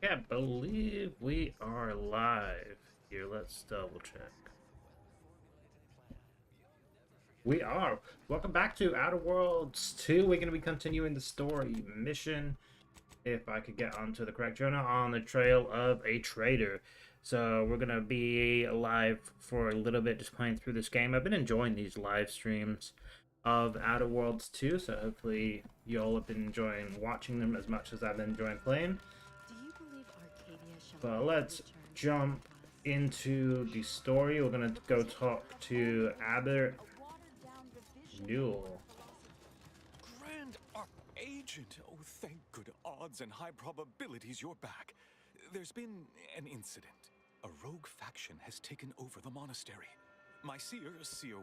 Okay, I believe we are live here. Let's double check. We are. Welcome back to Outer Worlds 2. We're going to be continuing the story mission, if I could get onto the correct journal, on the trail of a traitor. So we're going to be live for a little bit, just playing through this game. I've been enjoying these live streams of Outer Worlds 2, so hopefully you all have been enjoying watching them as much as I've been enjoying playing. But let's jump into the story. We're gonna go talk to Abbott Newell. Grand Archagent! Oh, thank good odds and high probabilities you're back. There's been an incident. A rogue faction has taken over the monastery. My seer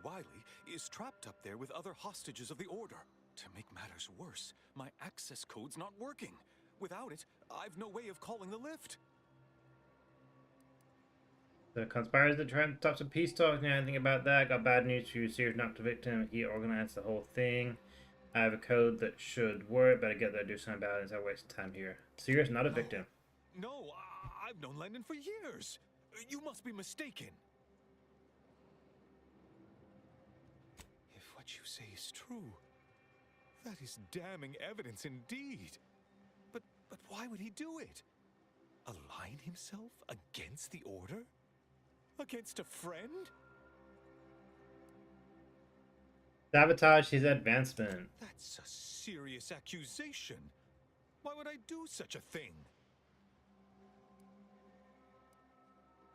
Wiley, is trapped up there with other hostages of the Order. To make matters worse, my access code's not working. Without it, I've no way of calling the lift. The conspirators that tried to stop some peace talks. Know anything about that? Got bad news for you. Seer's not the victim. He organized the whole thing. I have a code that should work. Better get there, do something about it. Instead of wasting time here. Seer's not a victim. No, I've known Landon for years. You must be mistaken. If what you say is true, that is damning evidence indeed. But why would he do it? Align himself against the Order? Against a friend? Sabotage his advancement. That's a serious accusation. Why would I do such a thing?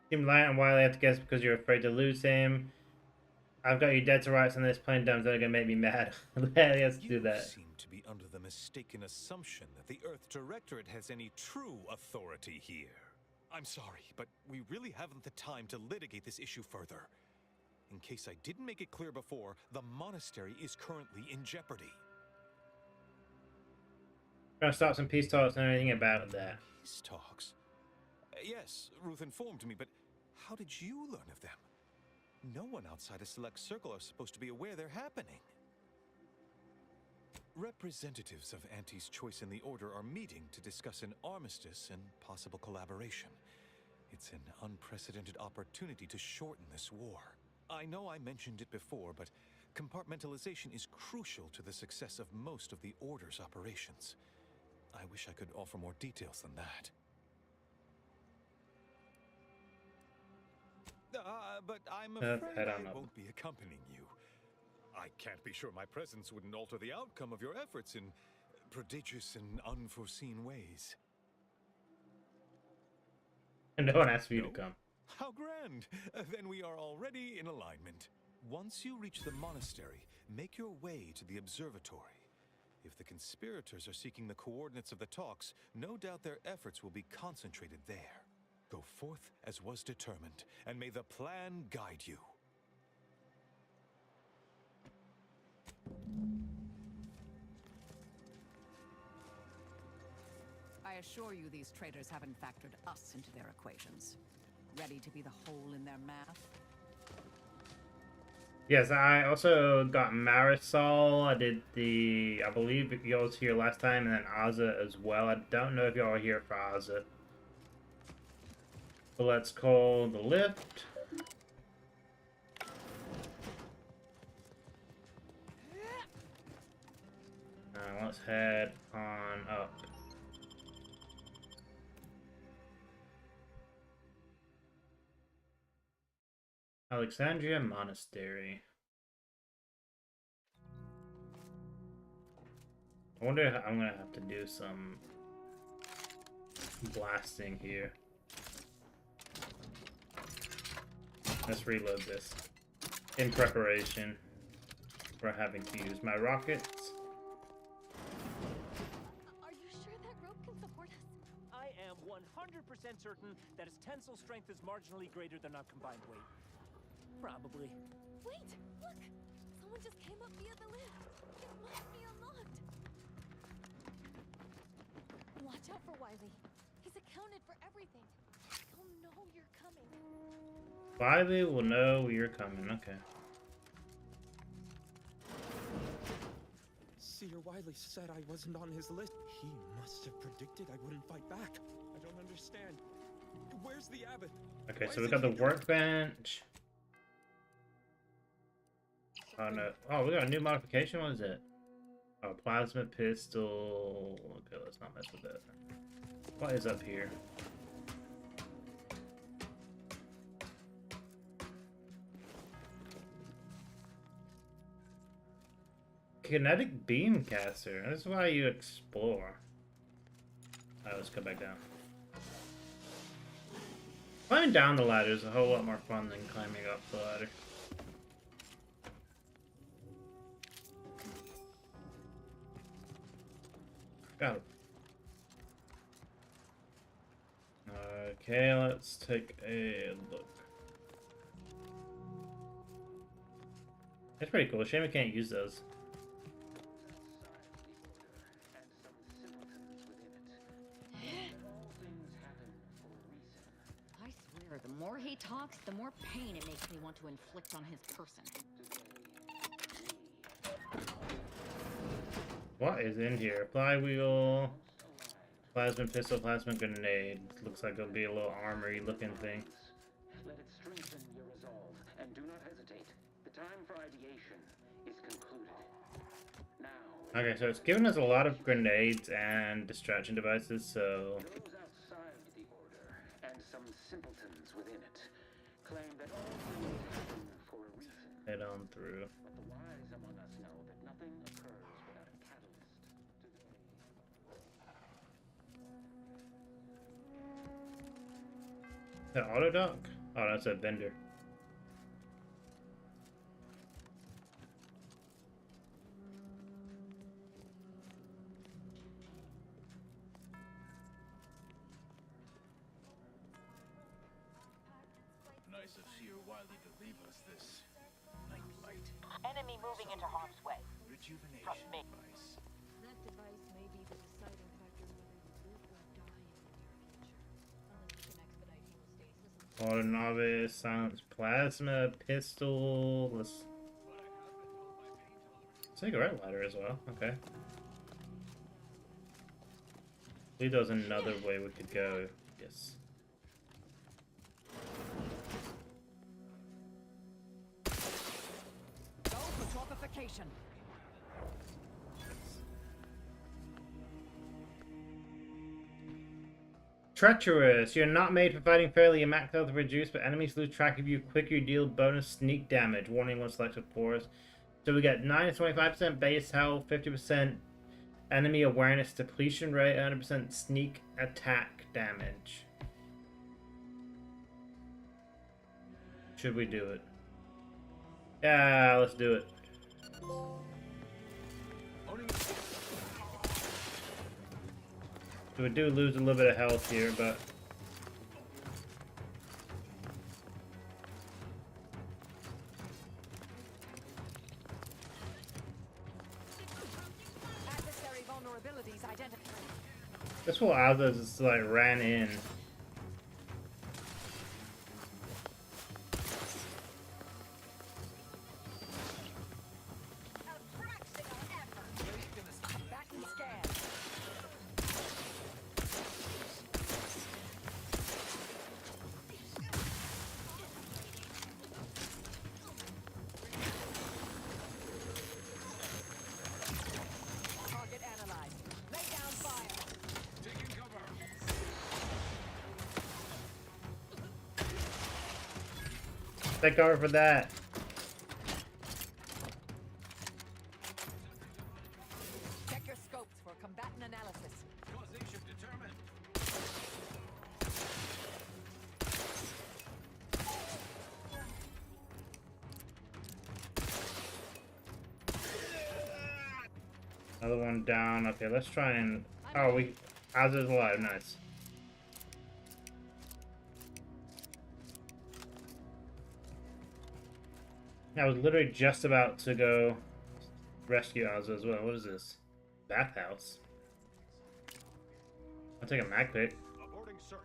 Seem light and Wiley have to guess because you're afraid to lose him. I've got you dead to rights on this. Plain dumb's only gonna make me mad. Let's do that. You seem to be under the mistaken assumption that the Earth Directorate has any true authority here. I'm sorry, but we really haven't the time to litigate this issue further. In case I didn't make it clear before, the monastery is currently in jeopardy. Trying to stop some peace talks and anything about that. Peace talks? Yes, Ruth informed me, but how did you learn of them? No one outside a select circle are supposed to be aware they're happening. Representatives of Auntie's Choice in the Order are meeting to discuss an armistice and possible collaboration. It's an unprecedented opportunity to shorten this war. I know I mentioned it before, but compartmentalization is crucial to the success of most of the Order's operations. I wish I could offer more details than that. But I'm afraid I won't be accompanying you. I can't be sure my presence wouldn't alter the outcome of your efforts in prodigious and unforeseen ways. No one asked for you to come. How grand! Then we are already in alignment. Once you reach the monastery, make your way to the observatory. If the conspirators are seeking the coordinates of the talks, no doubt their efforts will be concentrated there. Go forth as was determined, and may the plan guide you. I assure you these traitors haven't factored us into their equations. Ready to be the hole in their math? Yes, I also got Marisol. I did I believe y'all was here last time, and then Azza as well. I don't know if y'all are here for Azza. So let's call the lift. Let's head on up. Alexandria Monastery. I wonder if I'm gonna have to do some blasting here. Let's reload this in preparation for having to use my rockets. Are you sure that rope can support us? I am 100% certain that its tensile strength is marginally greater than our combined weight. Probably. Wait! Look! Someone just came up via the lift. It must be unlocked. Watch out for Wiley. He's accounted for everything. He'll know you're coming. Wiley will know you're coming. Okay. Seer Wiley said I wasn't on his list. He must have predicted I wouldn't fight back. I don't understand. understand. Where's the abbot? Okay, Why so we isn't got the he doing- workbench. Oh no. Oh, we got a new modification. What is it? Oh, plasma pistol. Okay, let's not mess with that. What is up here? Kinetic beam caster. That's why you explore. Alright, let's go back down. Climbing down the ladder is a whole lot more fun than climbing up the ladder. Got it. Okay, let's take a look. That's pretty cool. Shame we can't use those. I swear, the more he talks, the more pain it makes me want to inflict on his person. What is in here? Flywheel, plasma pistol, plasma grenade. Looks like it'll be a little armory looking thing. Let it strengthen your resolve, and do not hesitate. The time for ideation is concluded. Now, Okay, so it's giving us a lot of grenades and distraction devices, so... those outside the order, and some simpletons within it, claim that all things happen for a reason. Head on through. But the wise among us know that nothing occurs without a catalyst to the That auto dock? Oh, that's a vendor. Nice of you, Wiley, to leave us this nightlight. Enemy moving into harm's way. Rejuvenation Trust me. device. That device may be the deciding factor whether you live or die in the near future. Unless you can expedite hemostasis. Auto novice, silence plasma, pistol. Let's cigarette lighter as well. Okay. I believe there's another way we could go. Yes. Go for torpification. Treacherous. You're not made for fighting fairly. Your max health reduced, but enemies lose track of you quicker. You deal bonus sneak damage. Warning when selected force. So we got 9-25% base health, 50% enemy awareness depletion rate, 100% sneak attack damage. Should we do it? Yeah, let's do it. So we do lose a little bit of health here, but Adversary vulnerabilities identified. this whole Alza just like ran in. Back and scan. Target analyzed. Lay down fire. Taking cover. Take cover for that. Check your scopes for combatant analysis. Causation determined. Another one down. Okay, let's try and... Oh, we... Alza's alive. Nice. I was literally just about to go rescue Alza as well. What is this? Bathhouse. I'll take a mag pick. Aborting search.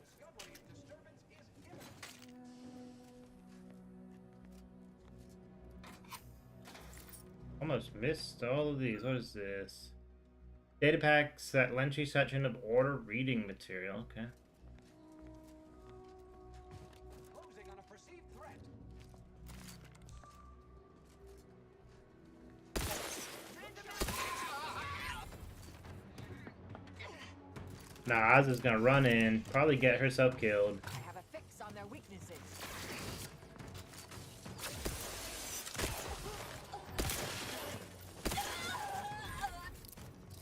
Discovery disturbance is imminent. Almost missed all of these. What is this? Data packs that lent you section of order reading material. Okay. Closing on a perceived threat. Nah, Oz is gonna run in, probably get herself killed. I have a fix on their weaknesses.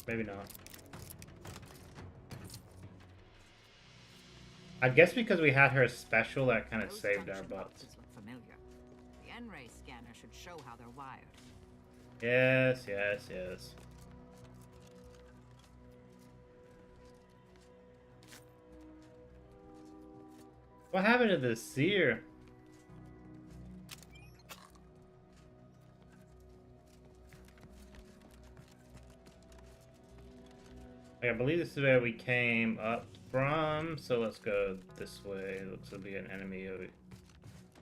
Maybe not. I guess because we had her special, that kind of Those saved our junction butts. boxes look familiar. The N-ray scanner should show how they're wired. Yes, yes, yes. What happened to the seer? I believe this is where we came up from, so let's go this way. Looks to be an enemy over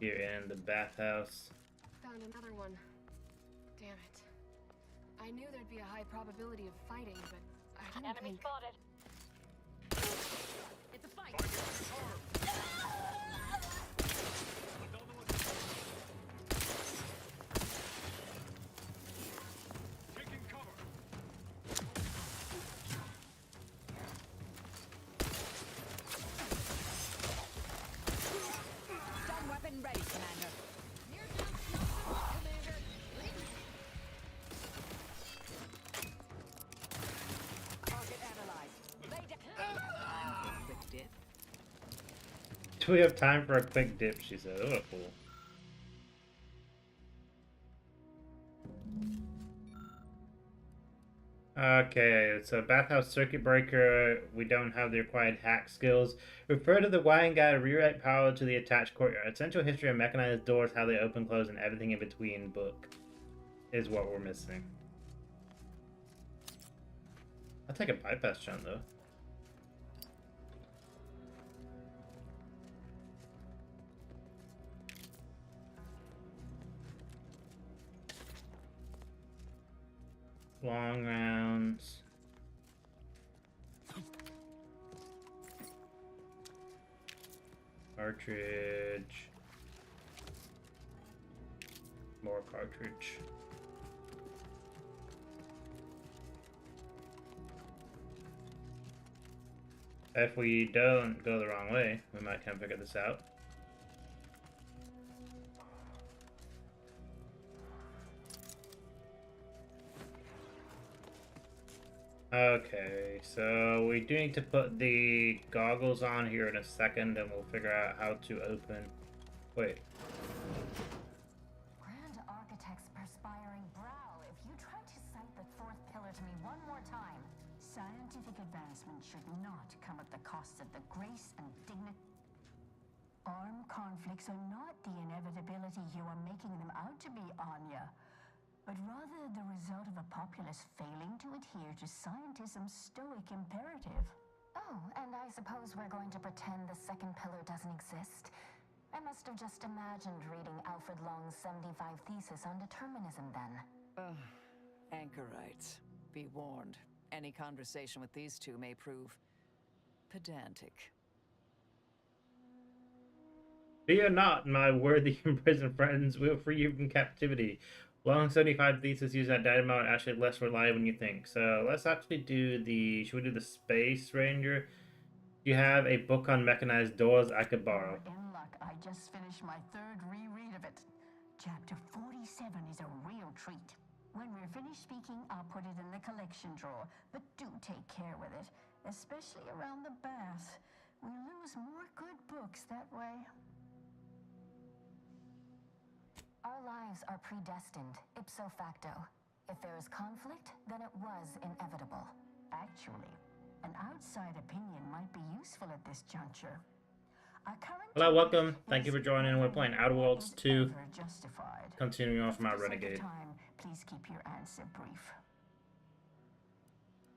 here in the bathhouse. Found another one. Damn it. I knew there'd be a high probability of fighting, but I didn't Enemy think... spotted. It's a fight! Taking cover. Stun weapon ready, Commander. Target analyzed. Lay down. Quick dip. Do we have time for a quick dip? She said. What a fool. Okay, so bathhouse circuit breaker. We don't have the required hack skills. Refer to the wiring guide, rewrite power to the attached courtyard. Essential history of mechanized doors, how they open, close, and everything in between book is what we're missing. I'll take a bypass chunk though. Long rounds. Cartridge. More cartridge. If we don't go the wrong way, we might kind of figure this out. Okay, so we do need to put the goggles on here in a second, and we'll figure out how to open. Wait. Grand Architect's perspiring brow, if you try to cite the fourth pillar to me one more time. Scientific advancement should not come at the cost of the grace and dignity. Armed conflicts are not the inevitability you are making them out to be, Anya, but rather the result of a populace failing to adhere to scientism's stoic imperative. Oh, and I suppose we're going to pretend the second pillar doesn't exist. I must have just imagined reading Alfred Long's 75 thesis on determinism then. Anchorites. Be warned. Any conversation with these two may prove pedantic. Fear not, my worthy imprisoned friends. We'll free you from captivity. Long 75 thesis use that data mode actually less reliable than you think. So let's actually do the... Should we do the Space Ranger? You have a book on mechanized doors I could borrow. In luck, I just finished my third reread of it. Chapter 47 is a real treat. When we're finished speaking, I'll put it in the collection drawer. But do take care with it, especially around the bath. We lose more good books that way. Our lives are predestined, ipso facto. If there is conflict, then it was inevitable. Actually, an outside opinion might be useful at this juncture. Our current Hello, welcome. Thank you for joining. We're playing Outer Worlds 2. Justified. Continuing on from our For the sake of Renegade. time, please keep your answer brief.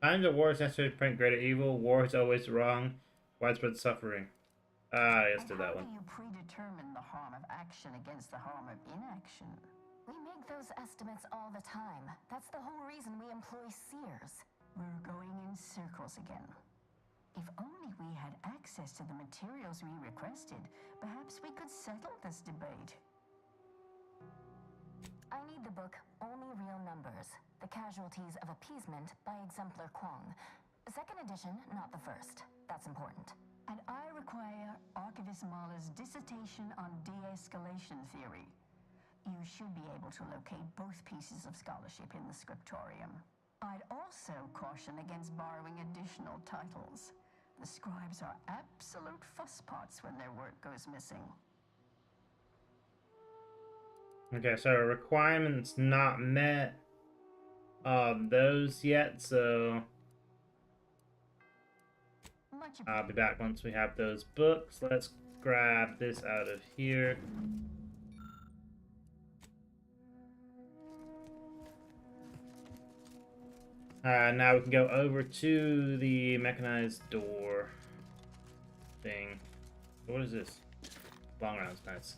Times of war is necessary to prevent greater evil. War is always wrong. Widespread suffering. Ah, yes, to that one. How do you predetermine the harm of action against the harm of inaction? We make those estimates all the time. That's the whole reason we employ seers. We're going in circles again. If only we had access to the materials we requested, perhaps we could settle this debate. I need the book Only Real Numbers, The Casualties of Appeasement by Exemplar Kwong. Second edition, not the first. That's important. And I require Archivist Mahler's dissertation on de-escalation theory. You should be able to locate both pieces of scholarship in the scriptorium. I'd also caution against borrowing additional titles. The scribes are absolute fusspots when their work goes missing. Okay, so requirements not met on those yet, so I'll be back once we have those books. Let's grab this out of here. Now we can go over to the mechanized door thing. What is this? Long rounds, nice.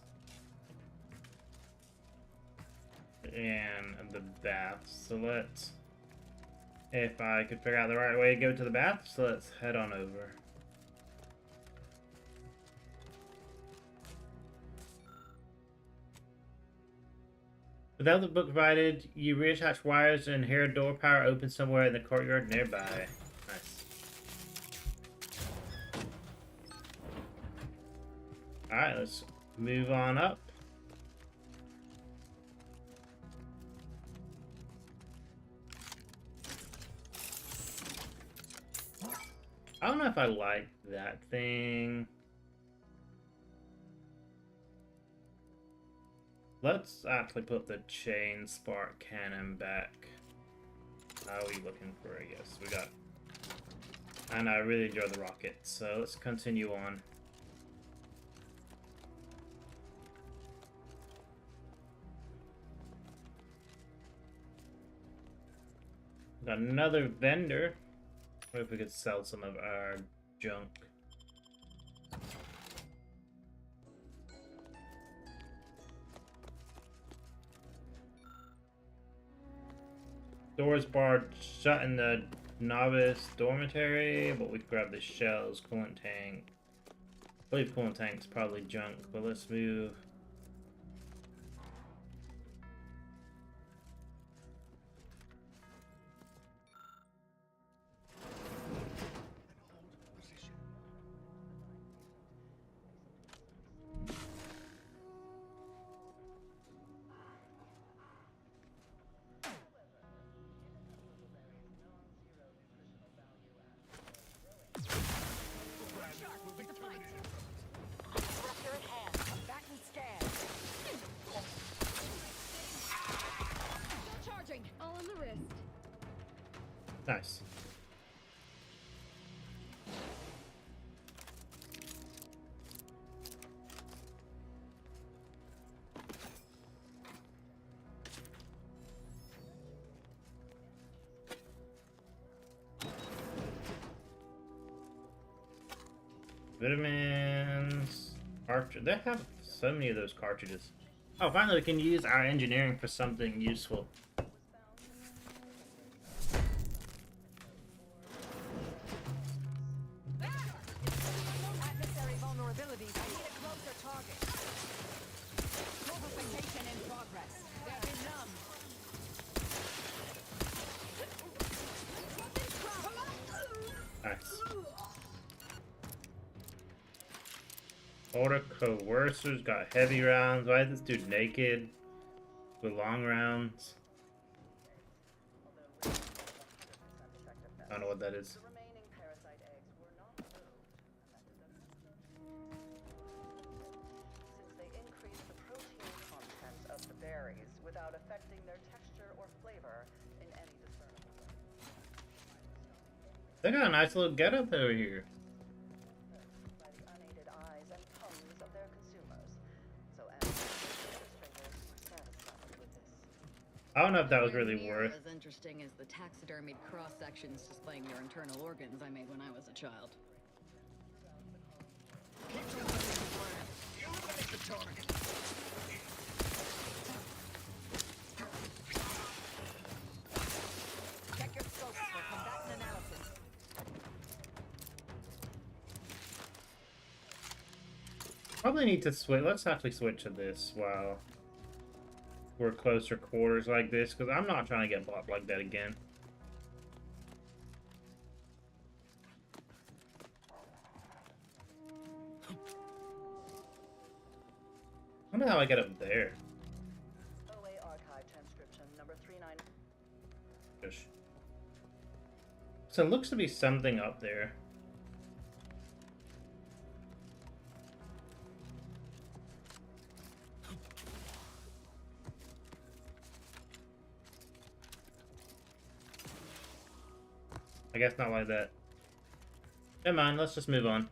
And the baths. So let's, if I could figure out the right way to go to the baths, so let's head on over. Without the book provided, you reattach wires and hear a door power open somewhere in the courtyard nearby. Nice. Alright, let's move on up. I don't know if I like that thing. Let's actually put the chain spark cannon back. How are we looking for it? Yes, we got. And I really enjoy the rocket, so let's continue on. Got another vendor. What if we could sell some of our junk? Doors barred shut in the novice dormitory, but we can grab the shells, coolant tank. I believe coolant tank's probably junk, but let's move. All on the wrist. Nice. Vitamins, cartridge. They have so many of those cartridges. Oh, finally we can use our engineering for something useful. Adversary vulnerabilities. I need a closer target. Mortification in progress. They've been numbed. Nice. Order coercers got heavy rounds. Why is this dude naked with long rounds? I don't know what that is. Since they increase the protein content of the berries without affecting their texture or flavor in any discernible way. They got a nice little getup over here. By the unaided eyes and tongues of their consumers. So administrators were satisfied with this. I don't know if that was really Near worth. as interesting as the taxidermied cross sections displaying your internal organs I made when I was a child. Probably need to switch. Let's actually switch to this while we're closer quarters like this, because I'm not trying to get blocked like that again. I wonder how I get up there. OA archive transcription number 39. Gosh. So it looks to be something up there. I guess not like that. Never mind, let's just move on.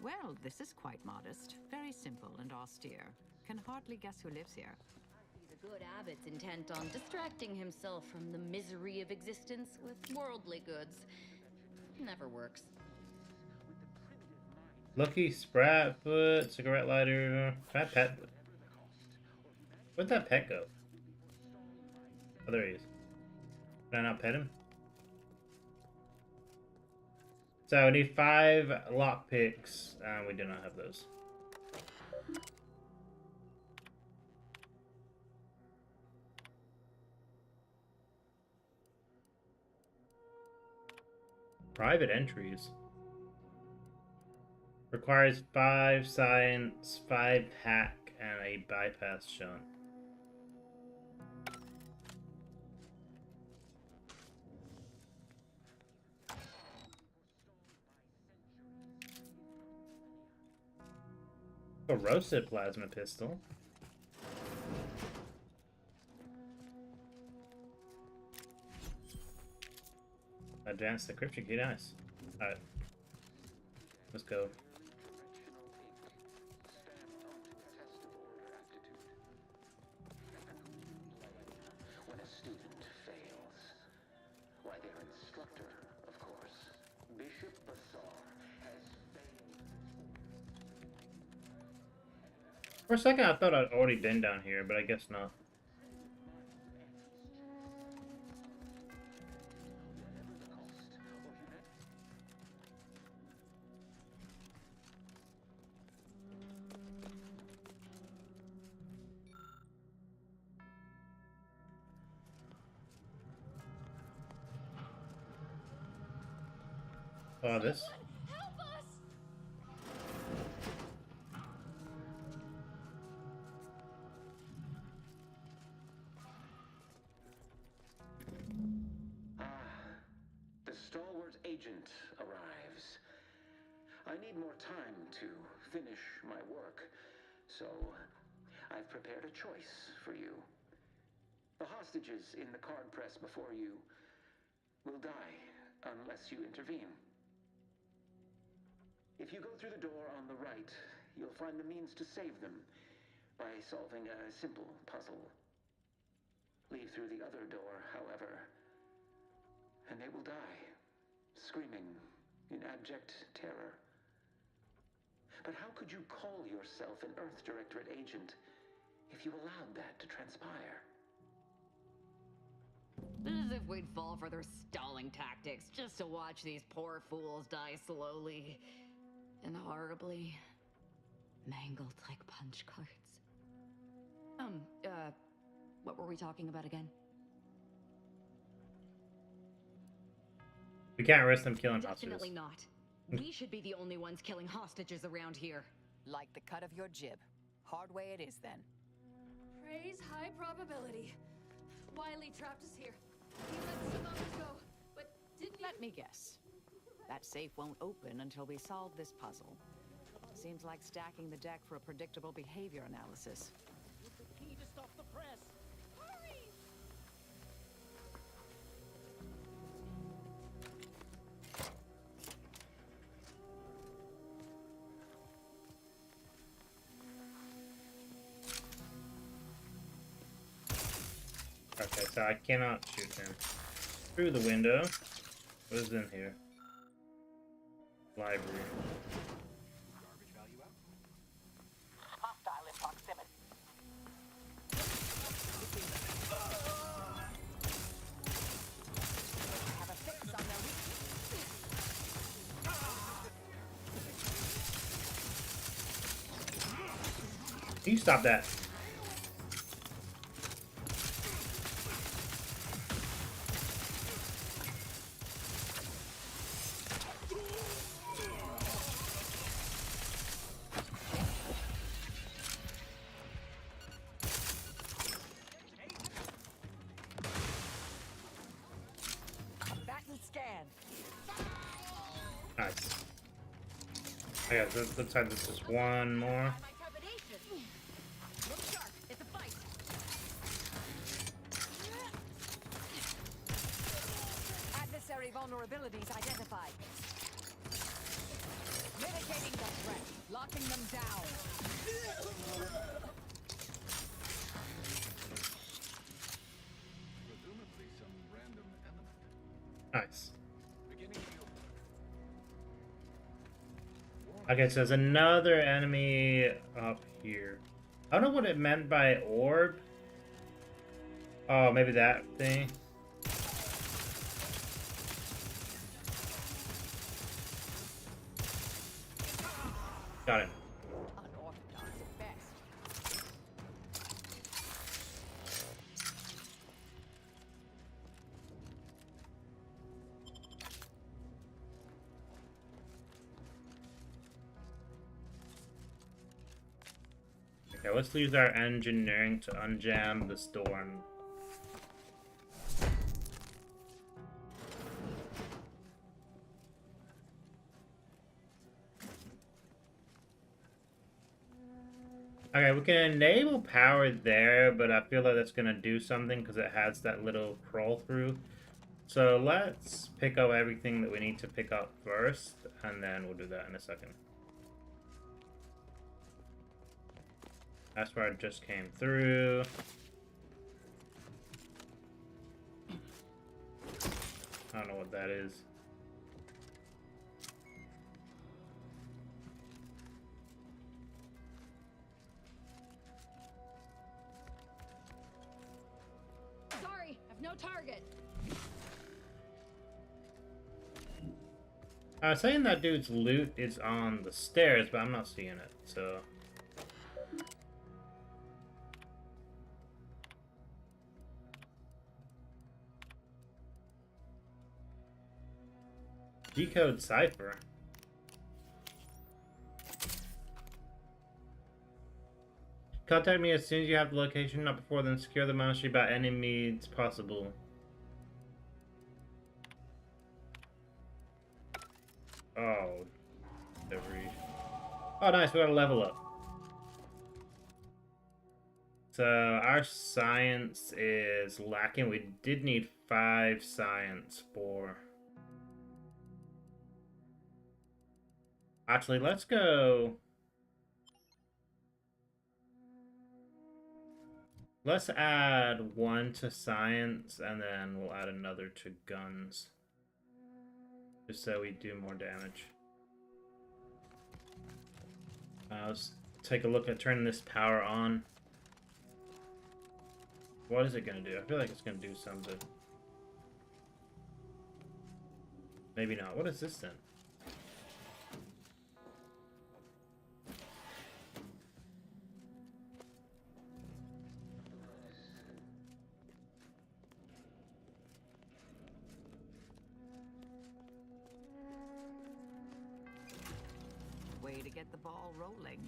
Well, this is quite modest. Very simple and austere. Can hardly guess who lives here. The good abbot's intent on distracting himself from the misery of existence with worldly goods. Never works. Lucky Sprat Foot, cigarette lighter, fat pet. Where'd that pet go? Oh, there he is. Can I not pet him? So we need 5 lockpicks. We do not have those. Private entries. Requires 5 science, 5 hack, and a bypass shown. Corrosive plasma pistol. Advanced decryption key, nice. Alright. Let's go. When a student fails, why, their instructor, of course, Bishop Basar, has failed. For a second, I thought I'd already been down here, but I guess not. Oh, this. Help us! The stalwart agent arrives. I need more time to finish my work, so I've prepared a choice for you. The hostages in the card press before you will die unless you intervene. If you go through the door on the right, you'll find the means to save them by solving a simple puzzle. Leave through the other door, however, and they will die, screaming in abject terror. But how could you call yourself an Earth Directorate agent if you allowed that to transpire? As if we'd fall for their stalling tactics just to watch these poor fools die slowly and horribly, mangled like punch cards. What were we talking about again? We can't risk them killing hostages. Definitely not. We should be the only ones killing hostages around here. Like the cut of your jib. Hard way it is then. Praise high probability. Wiley trapped us here. He let some others go, but didn't Let me guess. That safe won't open until we solve this puzzle. Seems like stacking the deck for a predictable behavior analysis. Use the key to stop the press. hurry! Okay, so I cannot shoot him through the window. What is in here? Library. Garbage value out. Hostile You stop that. Batten scan. Nice. I guess it looks like there's just one more. Look sharp. It's a fight. Adversary vulnerabilities identified. Mitigating the threat. Locking them down. Presumably some random element. Nice. Beginning field. Okay, so there's another enemy up here. I don't know what it meant by orb. Oh, maybe that thing. Got it. Unorthodox at best. Okay, let's use our engineering to unjam the storm. Okay, we can enable power there, but I feel like that's gonna do something because it has that little crawl through. So let's pick up everything that we need to pick up first, and then we'll do that in a second. That's where I just came through. I don't know what that is. Sorry, I've no target. I was saying that dude's loot is on the stairs, but I'm not seeing it, so... Decode cipher. Contact me as soon as you have the location, not before then. Secure the monastery by any means possible. Oh. Oh, nice. We got a level up. So, our science is lacking. We did need 5 science for... Actually, let's go... Let's add 1 to science, and then we'll add another to guns. Just so we do more damage. Let's take a look at turning this power on. What is it gonna do? I feel like it's gonna do something. Maybe not. What is this then? Way to get the ball rolling.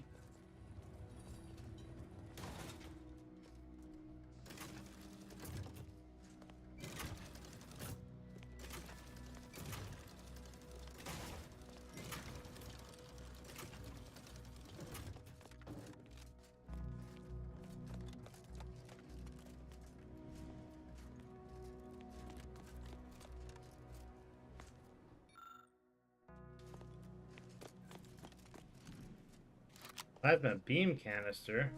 I have a beam canister.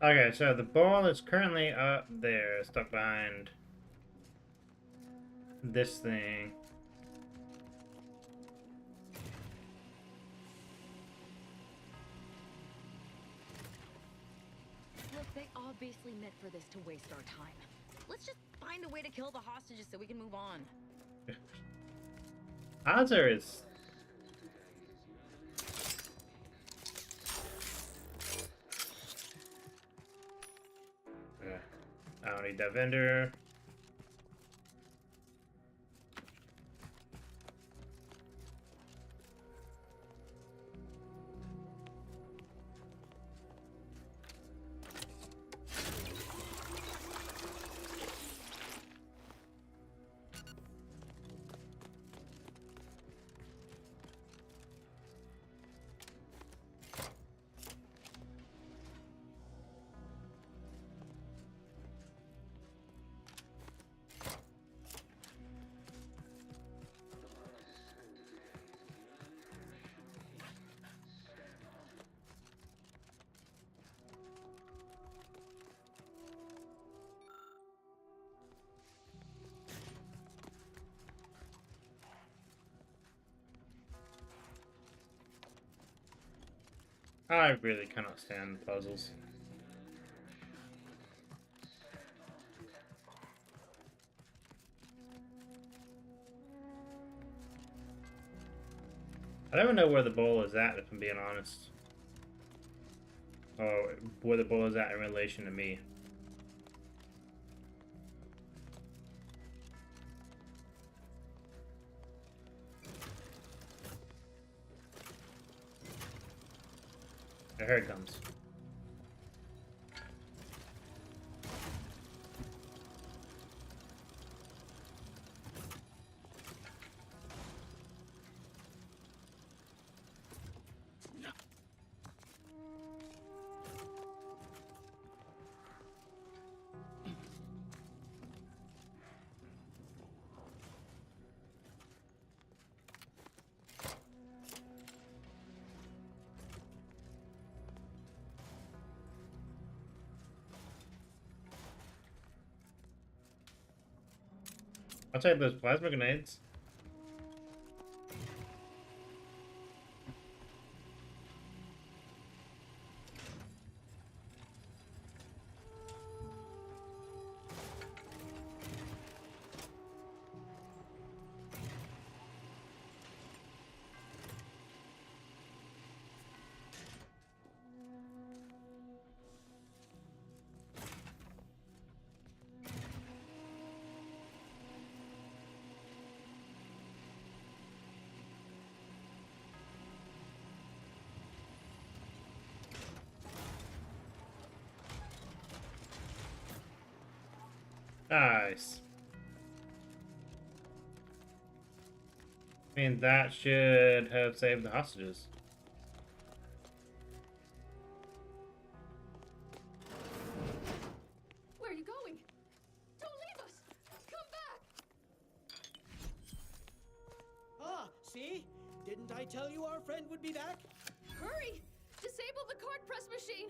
Okay, so the ball is currently up there, stuck behind this thing. Look, they obviously meant for this to waste our time. Let's just find a way to kill the hostages so we can move on. Odzer is... I don't need that vendor. I really cannot stand puzzles. I don't know where the ball is at, if I'm being honest. Or where the ball is at in relation to me. Here it comes. I'll take those plasma grenades. Nice. I mean, that should have saved the hostages. Where are you going? Don't leave us! Come back! Ah, see? Didn't I tell you our friend would be back? Hurry! Disable the card press machine!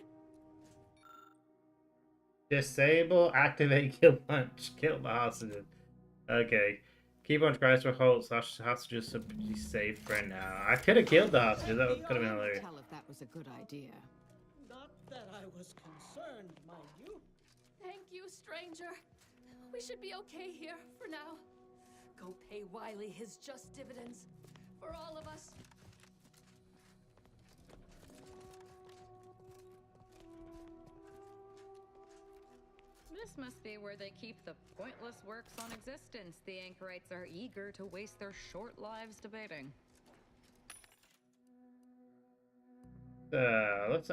Disable, activate, kill punch, kill the hostages. Okay. Keep on tries for holds. Hostages should be safe for now. I could have killed the hostages. That could have been hilarious. Tell if that was a good idea. Not that I was concerned, mind you. Thank you, stranger. We should be okay here for now. Go pay Wiley his just dividends. For all of us. This must be where they keep the pointless works on existence the anchorites are eager to waste their short lives debating. Let's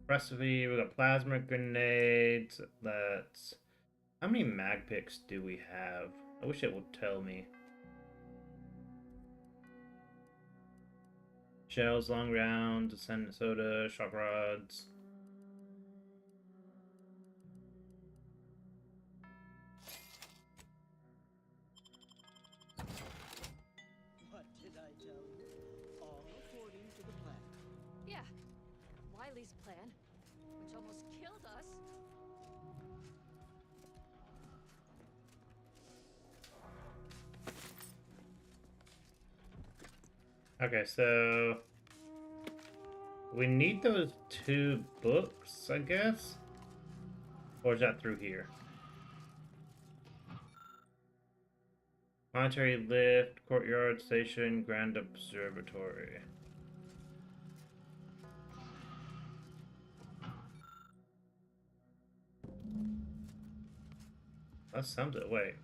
recipe. We got plasma grenades. Let's. How many mag picks do we have? I wish it would tell me. Shells, long rounds, ascendant soda, shock rods. What did I tell you? All according to the plan. Yeah. Wiley's plan, which almost killed us, Okay, so we need those 2 books, I guess? Or is that through here? Monetary Lift, Courtyard Station, Grand Observatory. That's something. Wait.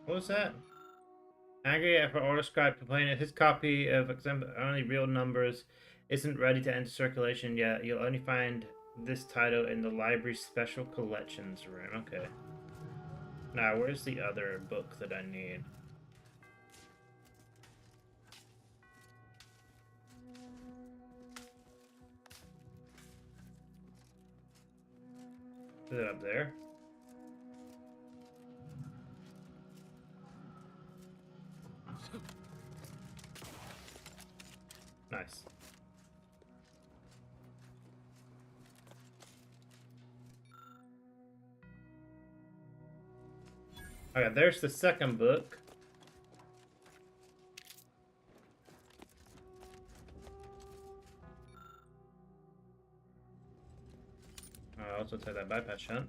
What was that? Angry at order scribe complaining his copy of example only real numbers isn't ready to enter circulation yet. You'll only find this title in the library's special collections room. Okay. Now, where's the other book that I need? Is it up there? Nice. Okay, there's the second book. I'll also take that bypass shunt.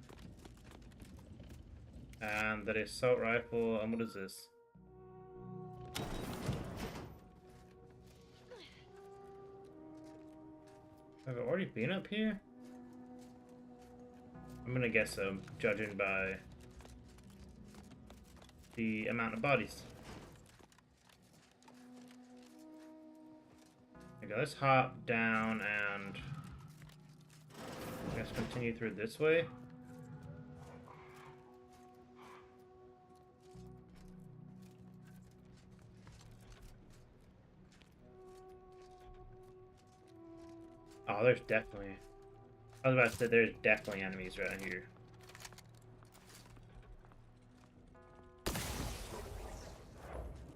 And the assault rifle, and what is this? Have I already been up here? I'm gonna guess so, judging by the amount of bodies. Okay, let's hop down and I guess continue through this way. Oh, there's definitely... I was about to say there's definitely enemies right here.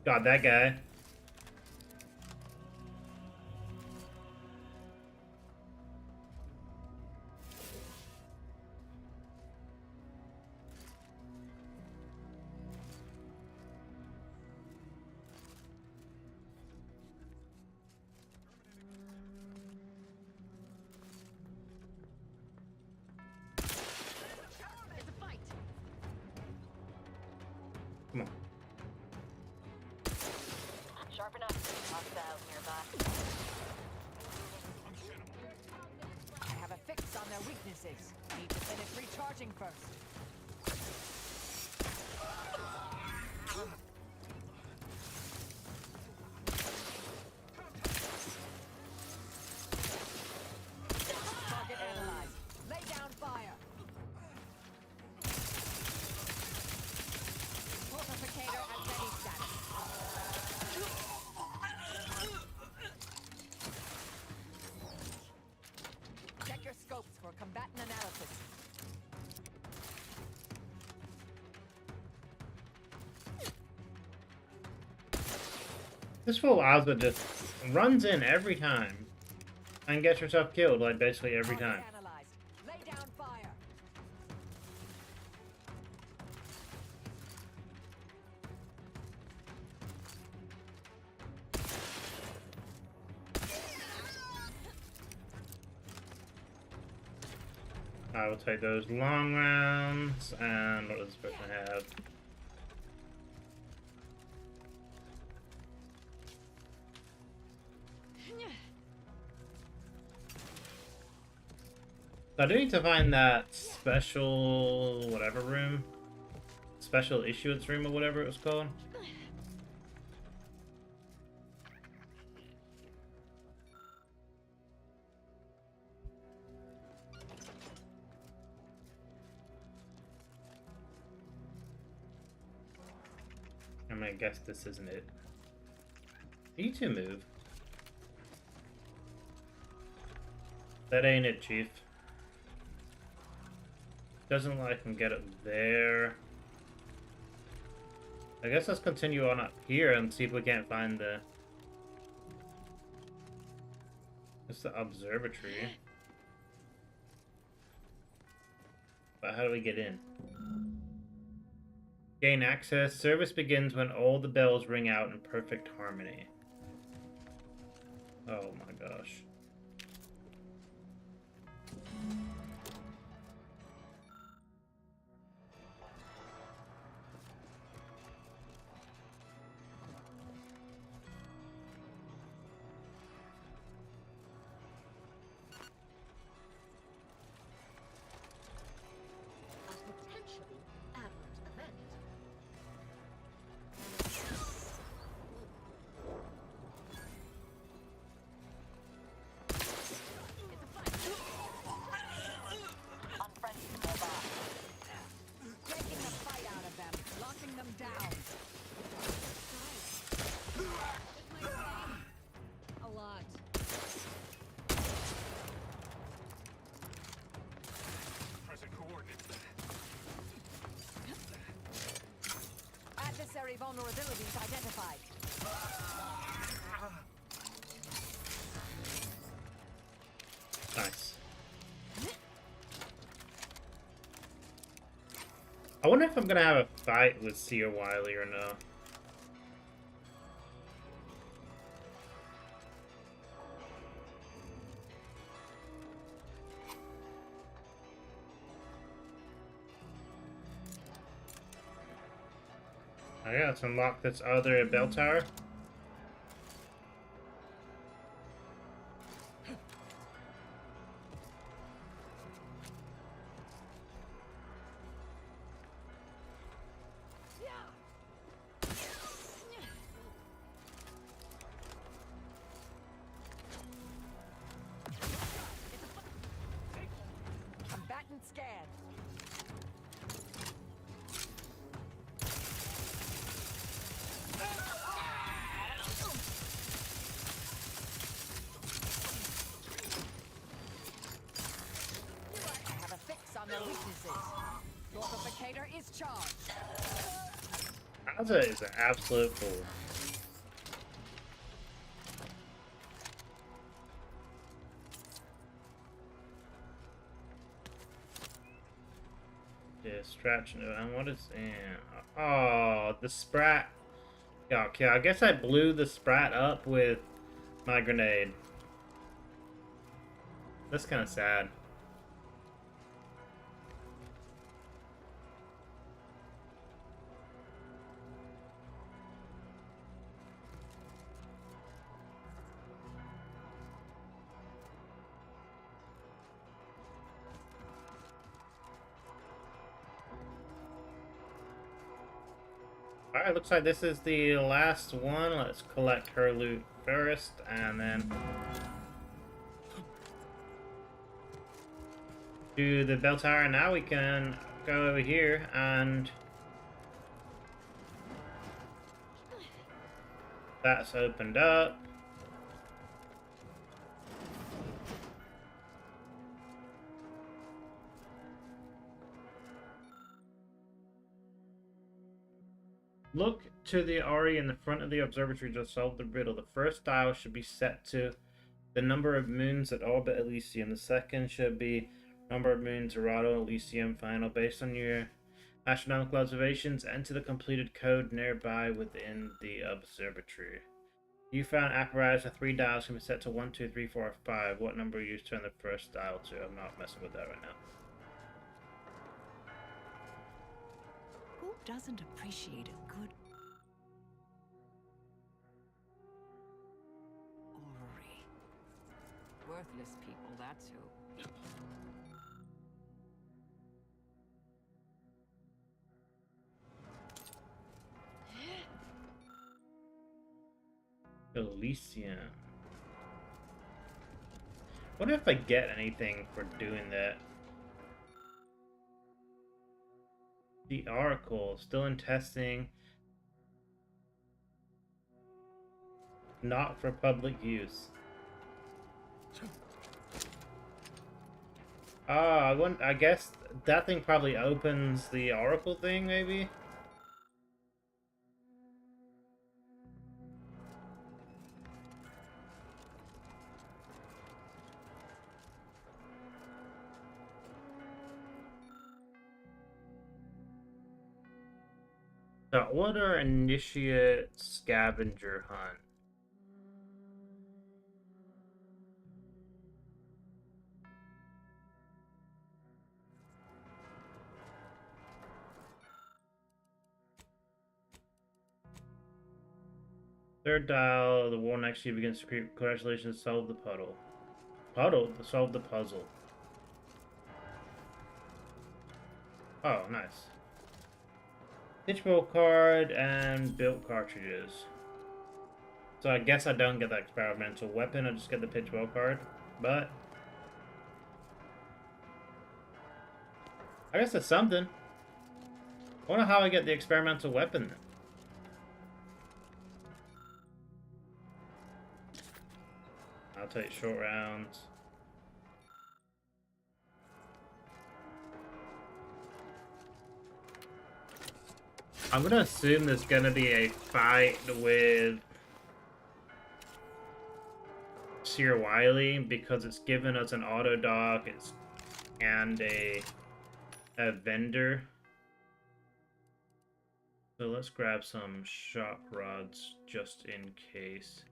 God, that guy. Come on. Sharpen up. Hostiles nearby. I have a fix on their weaknesses. Need to finish recharging first. Target analyzed. Lay down fire. Fortificator at ready status. Check your scopes for combatant analysis. This fool Ozma just runs in every time and gets herself killed, like basically every time. Analyzed. Lay down fire. I will take those long rounds, and what does this person have? I do need to find that special whatever room. Special issuance room or whatever it was called. I'm gonna guess this isn't it. You two move. That ain't it, Chief. Doesn't look like I can get up there. I guess let's continue on up here and see if we can't find the... It's the observatory. But how do we get in? Gain access. Service begins when all the bells ring out in perfect harmony. Oh my gosh. A potentially aberrant event. Unfriendly nearby. Taking the fight out of them, locking them down. A lot. Present coordinates. Adversary vulnerabilities identified. Nice. I wonder if I'm gonna have a fight with Seer Wiley or no. I got to unlock this other bell tower. Combatant scan. I have a fix on their weaknesses. Mortificator is charged. Azza is an absolute fool. Distraction. And what is in? Oh, the sprat. Yeah, okay, I guess I blew the sprat up with my grenade. That's kind of sad. Alright, looks like this is the last one. Let's collect her loot first, and then do the bell tower. Now we can go over here and that's opened up. Look to the RE in the front of the observatory to solve the riddle. The first dial should be set to the number of moons that orbit Elysium. The second should be number of moons around Elysium final. Based on your astronomical observations, enter the completed code nearby within the observatory. You found apparatus of 3 dials can be set to 1, 2, 3, 4, 5. What number you turn the first dial to? I'm not messing with that right now. Who doesn't appreciate a good orrery? Worthless people, that's who. Elysium. Wonder if I get anything for doing that. The Oracle, still in testing. Not for public use. Ah, I guess that thing probably opens the Oracle thing, maybe? The Order Initiate Scavenger Hunt. Third dial, the war next to you begins to creep. Congratulations, solve the puddle. Solve the puzzle. Oh, nice. Pitchbowl card and built cartridges. So I guess I don't get the experimental weapon, I just get the pitchbowl card. But I guess it's something. I wonder how I get the experimental weapon then. I'll take short rounds. I'm gonna assume there's gonna be a fight with Sir Wily because it's given us an auto dock and a vendor. So let's grab some shock rods just in case.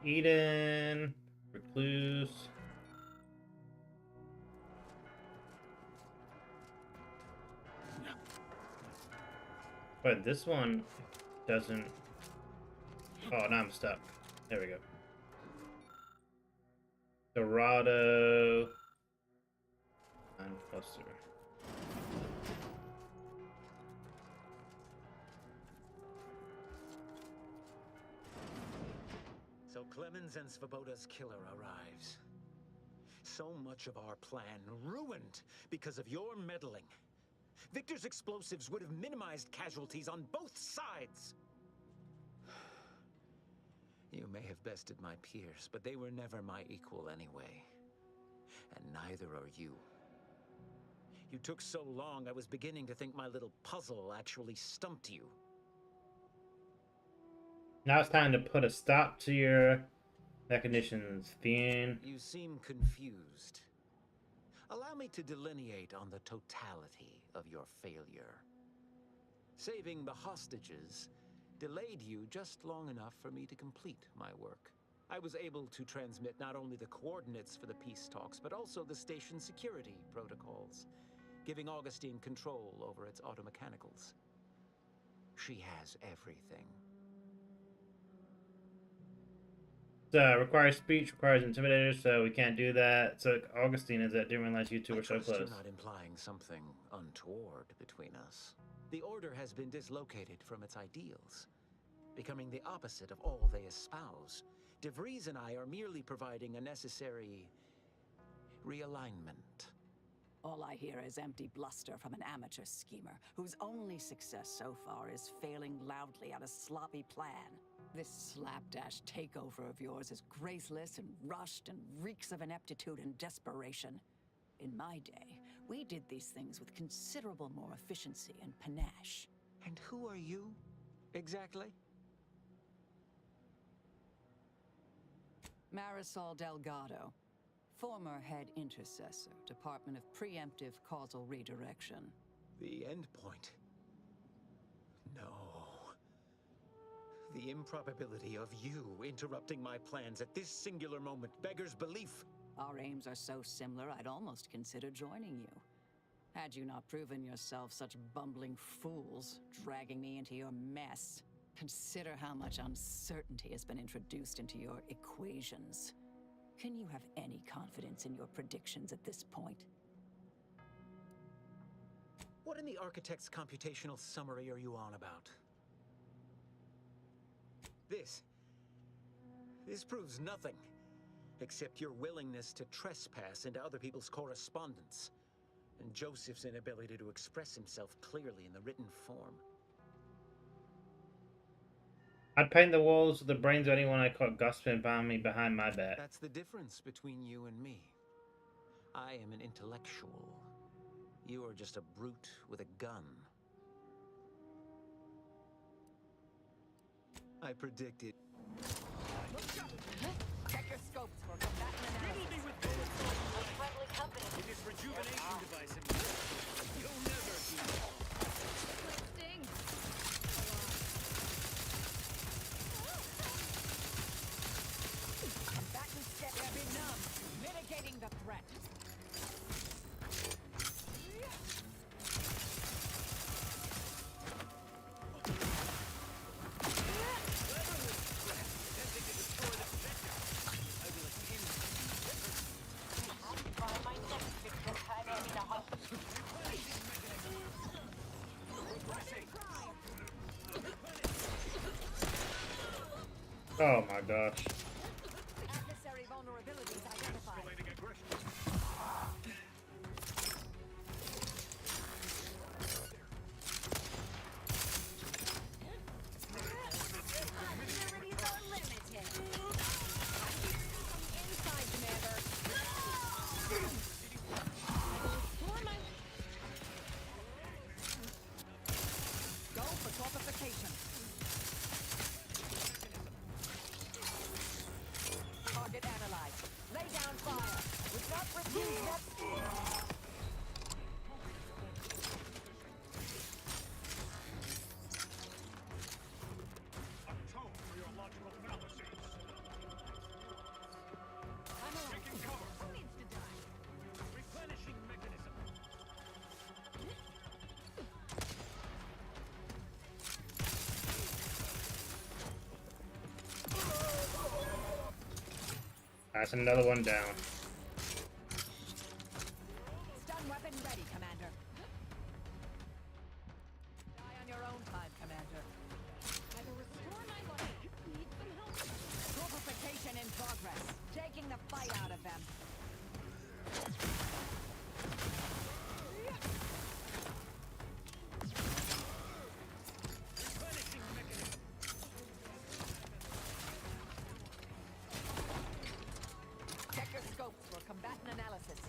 Eden, Recluse. But this one doesn't... Oh, now I'm stuck. There we go. Dorado. And Cluster. So Clemens and Svoboda's killer arrives. So much of our plan ruined because of your meddling. Victor's explosives would have minimized casualties on both sides. You may have bested my peers, but they were never my equal anyway. And neither are you. You took so long, I was beginning to think my little puzzle actually stumped you. Now it's time to put a stop to your machinations, Fiend. You seem confused. Allow me to delineate on the totality of your failure. Saving the hostages delayed you just long enough for me to complete my work. I was able to transmit not only the coordinates for the peace talks, but also the station security protocols, giving Augustine control over its automechanicals. She has everything. Requires speech, requires intimidators, so we can't do that. So Augustine is that didn't realize you two were so close. You're not implying something untoward between us. The Order has been dislocated from its ideals, becoming the opposite of all they espouse. De Vries and I are merely providing a necessary realignment. All I hear is empty bluster from an amateur schemer whose only success so far is failing loudly at a sloppy plan. This slapdash takeover of yours is graceless and rushed and reeks of ineptitude and desperation. In my day, we did these things with considerable more efficiency and panache. And who are you, exactly? Marisol Delgado, former head intercessor, Department of Preemptive Causal Redirection. The endpoint? No. The improbability of you interrupting my plans at this singular moment beggars belief. Our aims are so similar, I'd almost consider joining you. Had you not proven yourself such bumbling fools, dragging me into your mess. Consider how much uncertainty has been introduced into your equations. Can you have any confidence in your predictions at this point? What in the Architect's computational summary are you on about? This proves nothing, except your willingness to trespass into other people's correspondence, and Joseph's inability to express himself clearly in the written form. I'd paint the walls with the brains of anyone I caught gossiping about me behind my back. That's the difference between you and me. I am an intellectual. You are just a brute with a gun. I predicted. Check your scopes for combatant analysis. Friendly company. With this rejuvenation device, you'll never be. Sting. Oh my gosh. Adversary vulnerabilities identified. Possibilities are limited. Inside, Commander. Go for torpification. Target analyzed. Lay down fire. Would not refuse that. Atone for your logical fallacies. Taking cover. Who needs to die? Replenishing mechanism. That's another one down. Stun weapon ready, Commander. Die on your own time, Commander. I will restore my body. Need some help. Torpification in progress. Taking the fight out of them. Replenishing mechanism. Check your scopes for combatant analysis.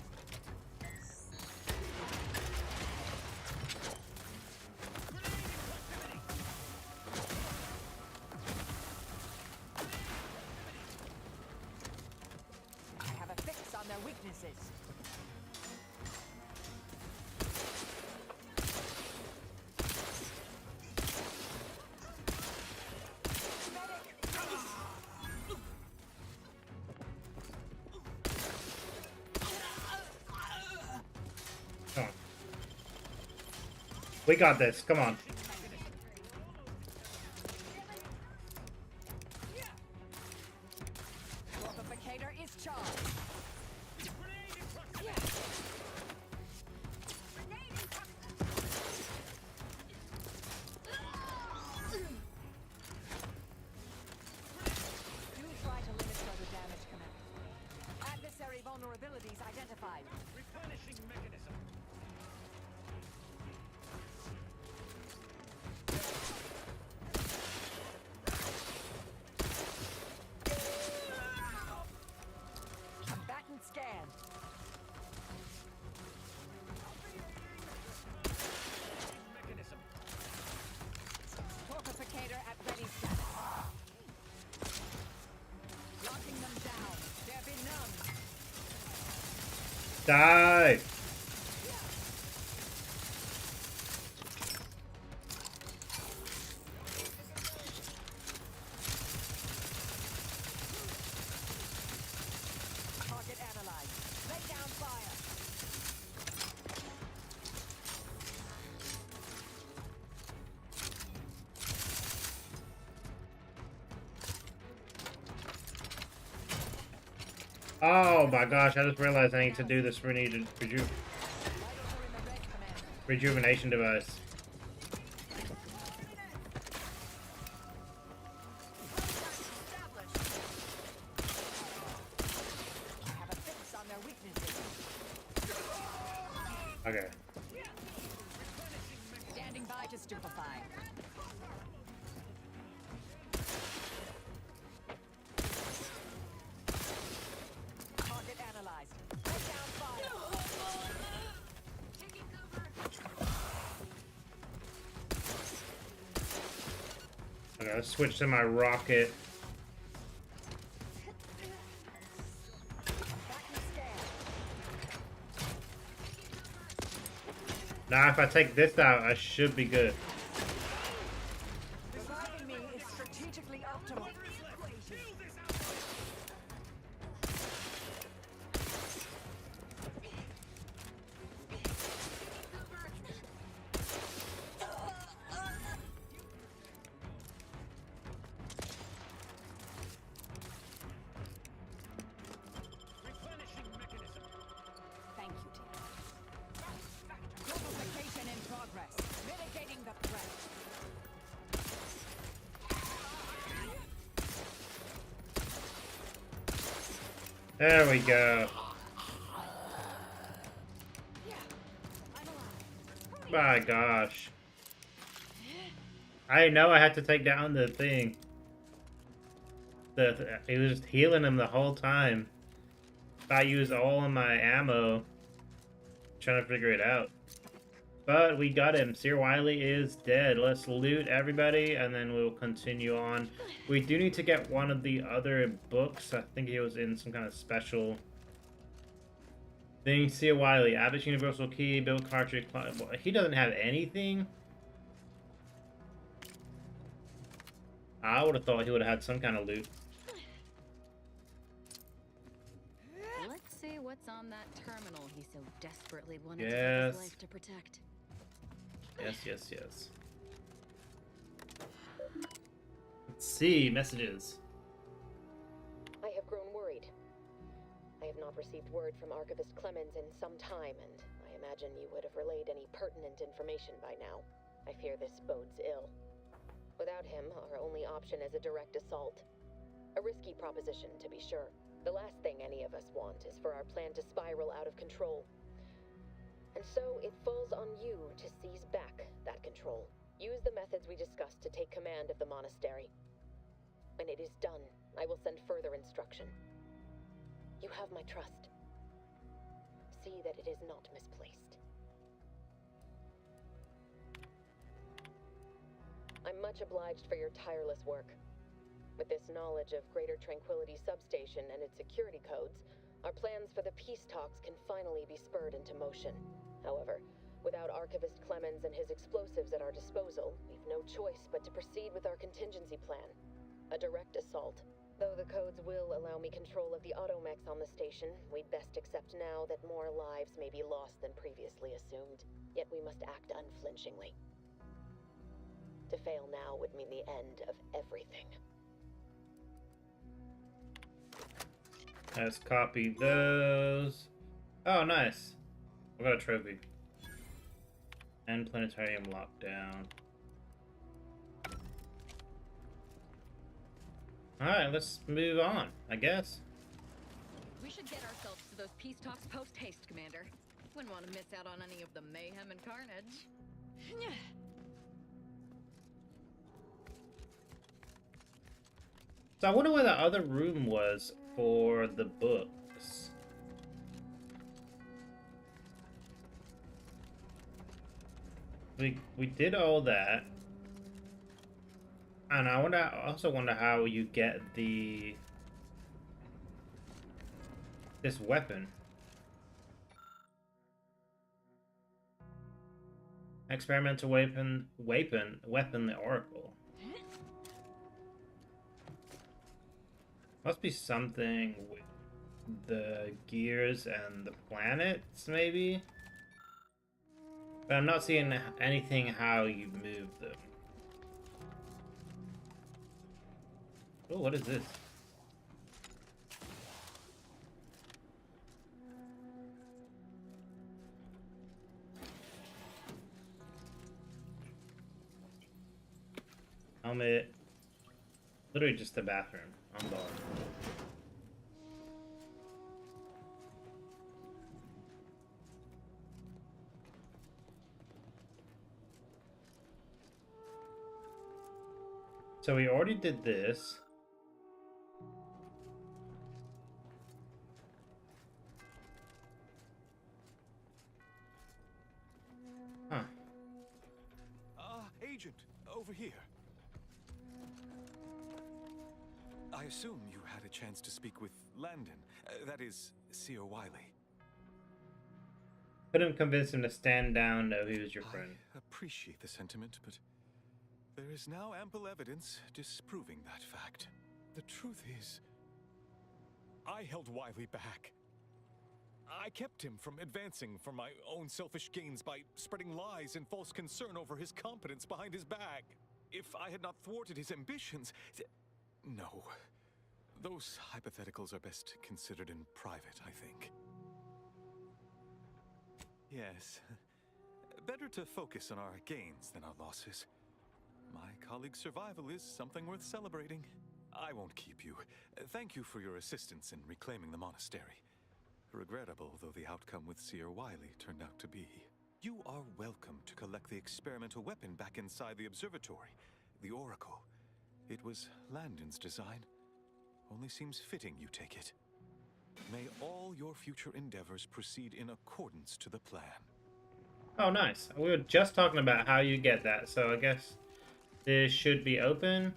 I have a fix on their weaknesses. Come on. We got this. Come on. Torpificator is charged. Do try to limit further damage, Commander. Adversary vulnerabilities identified. Replenishing mechanism. Combatant scan. Mechanism. Torpificator at ready status. Locking them down. There be none. Die. Target analyzed. Lay down fire. Oh my gosh, I just realized I need to do this Vitals are in the red, Commander. rejuvenation device. I have a fix on their weaknesses. Okay. Standing by to stupefy. Target analyzed. Lay down fire. Taking cover. Okay, let's switch to my rocket. Combatant scan. Now if I take this out, I should be good. Reviving me is strategically optimal. Replenishing mechanism. Thank you, team. Torpification in progress. Mitigating the threat. There we go. My gosh. I know I had to take down the thing. It was just healing him the whole time. I used all of my ammo trying to figure it out. But we got him. Sir Wiley is dead. Let's loot everybody and then we'll continue on. We do need to get one of the other books. I think he was in some kind of special thing. Sir Wiley, Abbott's Universal Key, Bill Cartridge. He doesn't have anything. I would have thought he would have had some kind of loot. Let's see what's on that terminal he so desperately wanted to Yes. take his life to protect. Yes. Let's see. Messages. I have grown worried. I have not received word from Archivist Clemens in some time, and I imagine you would have relayed any pertinent information by now. I fear this bodes ill. Without him, our only option is a direct assault. A risky proposition, to be sure. The last thing any of us want is for our plan to spiral out of control. And so it falls on you to seize back that control. Use the methods we discussed to take command of the monastery. When it is done, I will send further instruction. You have my trust. See that it is not misplaced. I'm much obliged for your tireless work. With this knowledge of Greater Tranquility Substation and its security codes, our plans for the peace talks can finally be spurred into motion. However, without Archivist Clemens and his explosives at our disposal, we've no choice but to proceed with our contingency plan. A direct assault. Though the codes will allow me control of the automechs on the station, we'd best accept now that more lives may be lost than previously assumed. Yet we must act unflinchingly. To fail now would mean the end of everything. Let's copy those. Oh, nice. We got a trophy. And planetarium lockdown. Alright, let's move on, I guess. We should get ourselves to those peace talks post-haste, Commander. Wouldn't want to miss out on any of the mayhem and carnage. So I wonder where the other room was for the books. We did all that. And I also wonder how you get this weapon. Experimental weapon the Oracle. Must be something with the gears and the planets, maybe? But I'm not seeing anything how you move them. Oh, what is this? Helmet. Literally just the bathroom. On board. So we already did this. Huh. Agent, over here. I assume you had a chance to speak with Landon. That is, Sir Wiley. Couldn't convince him to stand down, though he was your friend. I appreciate the sentiment, but there is now ample evidence disproving that fact. The truth is, I held Wiley back. I kept him from advancing for my own selfish gains by spreading lies and false concern over his competence behind his back. If I had not thwarted his ambitions... No. Those hypotheticals are best considered in private, I think. Yes. Better to focus on our gains than our losses. My colleague's survival is something worth celebrating. I won't keep you. Thank you for your assistance in reclaiming the monastery. Regrettable though the outcome with Seer Wiley turned out to be. You are welcome to collect the experimental weapon back inside the observatory, the Oracle. It was Landon's design. Only seems fitting you take it. May all your future endeavors proceed in accordance to the plan. Oh, nice. We were just talking about how you get that, so I guess this should be open.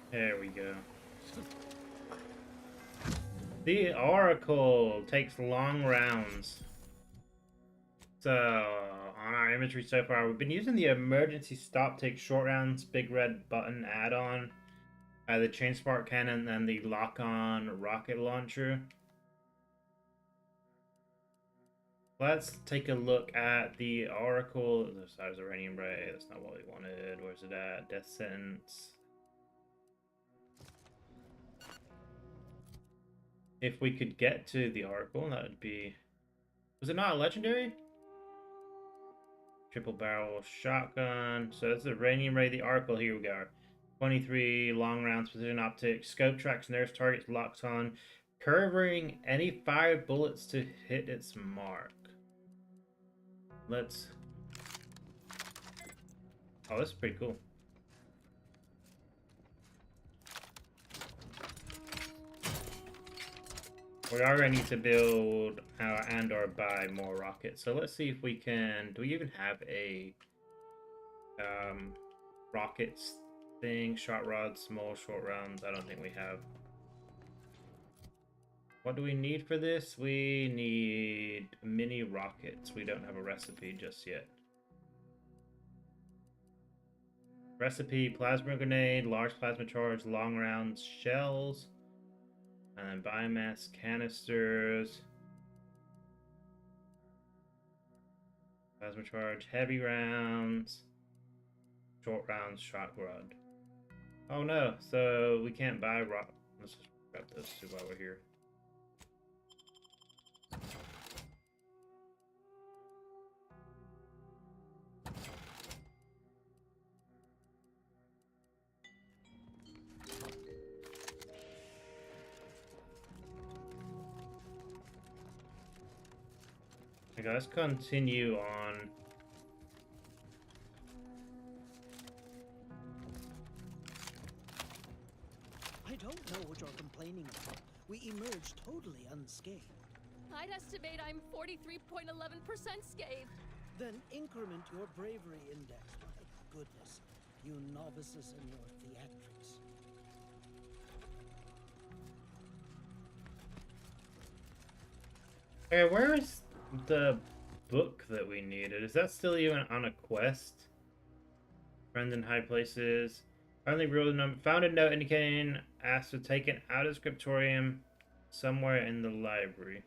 There we go. The Oracle takes long rounds. So, on our imagery so far, we've been using the emergency stop take short rounds, big red button add-on, the chain spark cannon, and the lock-on rocket launcher. Let's take a look at the Oracle. The size of Uranium Ray. That's not what we wanted. Where's it at? Death Sentence. If we could get to the Oracle, that would be... Was it not a legendary? Triple barrel shotgun. So that's the Uranium Ray, the Oracle. Here we go. 23 long rounds, precision optics, scope tracks, nerves targets, locks on, covering any fired bullets to hit its mark. Let's... Oh, this is pretty cool. We are going to need to build and or buy more rockets. So let's see if we can... Do we even have a rockets thing? Shot rods, small short rounds. I don't think we have. What do we need for this? We need mini rockets. We don't have a recipe just yet. Recipe, plasma grenade, large plasma charge, long rounds, shells. And then biomass canisters. Plasma charge, heavy rounds. Short rounds, shot rod. Oh no, so we can't buy rock. Let's just grab those two while we're here. Okay, let's continue on. I don't know what you're complaining about. We emerged totally unscathed. I'd estimate I'm 43.11% scathed. Then increment your bravery index. My goodness, you novices in your theatrics. Okay, where is the book that we needed? Is that still even on a quest? Friends in high places. Only real number. Found a note indicating asked to take it out of the scriptorium somewhere in the library.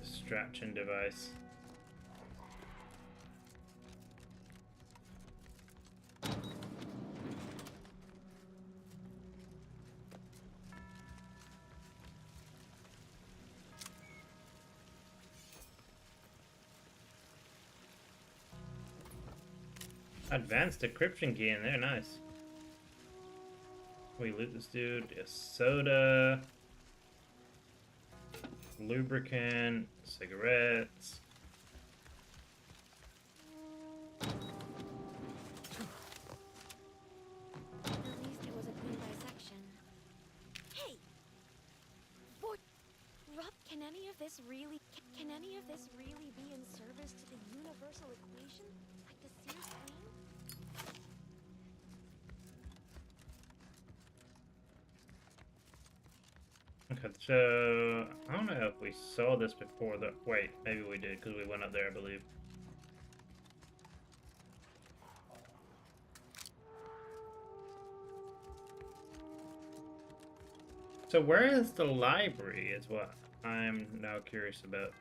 Distraction device. Advanced decryption key in there, nice. We loot this dude. A soda, lubricant, cigarettes. At least it was a clean dissection. Hey! Boy, Rob, can any of this really be in service to the universal equation? Like the Sears claim? Okay, so I don't know if we saw this before. Wait, maybe we did because we went up there, I believe. So where is the library? Is what I'm now curious about.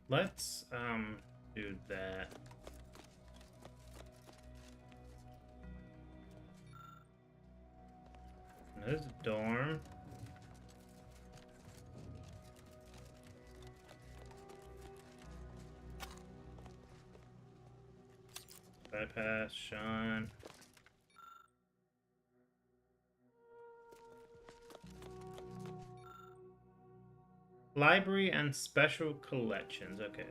Let's do that. There's a dorm. Bypass, Sean. Library and special collections. Okay.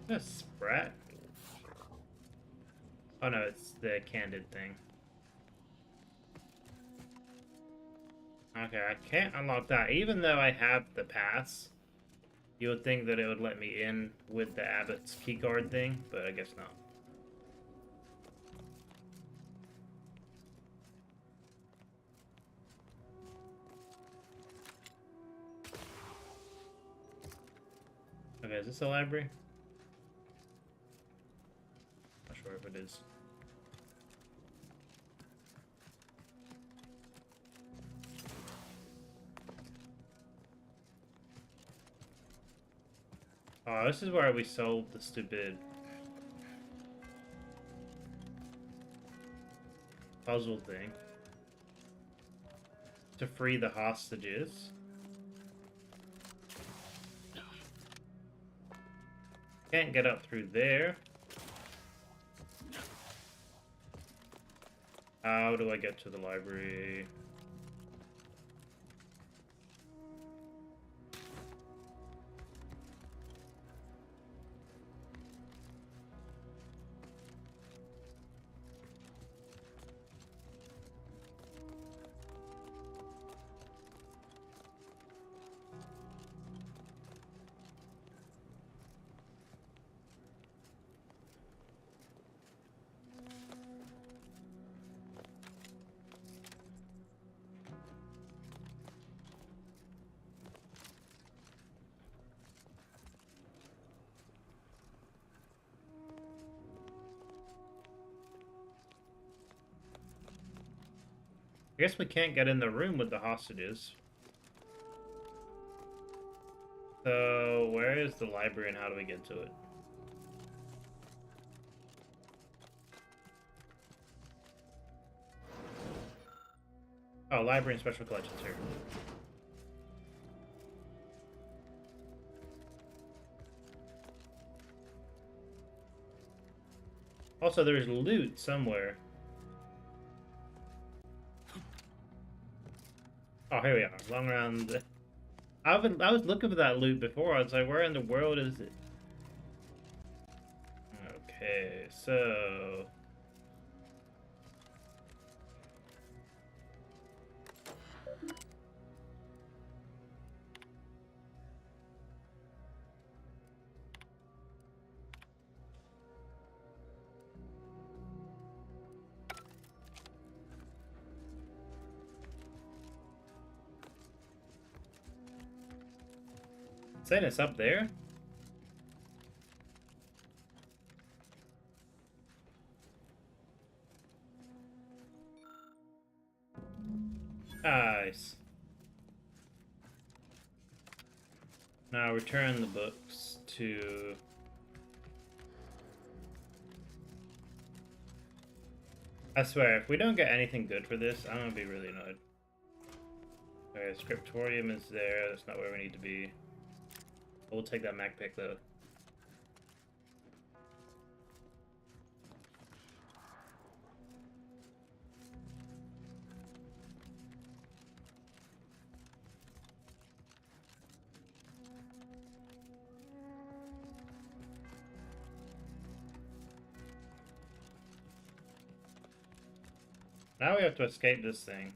A sprat? Oh no, it's the candid thing. Okay, I can't unlock that. Even though I have the pass, you would think that it would let me in with the Abbott's keycard thing, but I guess not. Okay, is this a library? Not sure if it is. Oh, this is where we sold the stupid puzzle thing to free the hostages. Can't get up through there. How do I get to the library? I guess we can't get in the room with the hostages. So, where is the library and how do we get to it? Oh, library and special collections here. Also, there's loot somewhere. Oh, here we are. Long round. I was looking for that loot before. I was like, where in the world is it? Okay, so... saying it's up there? Nice. Now return the books to... I swear, if we don't get anything good for this, I'm gonna be really annoyed. Okay, scriptorium is there. That's not where we need to be. We'll take that Mac pick though. Now we have to escape this thing.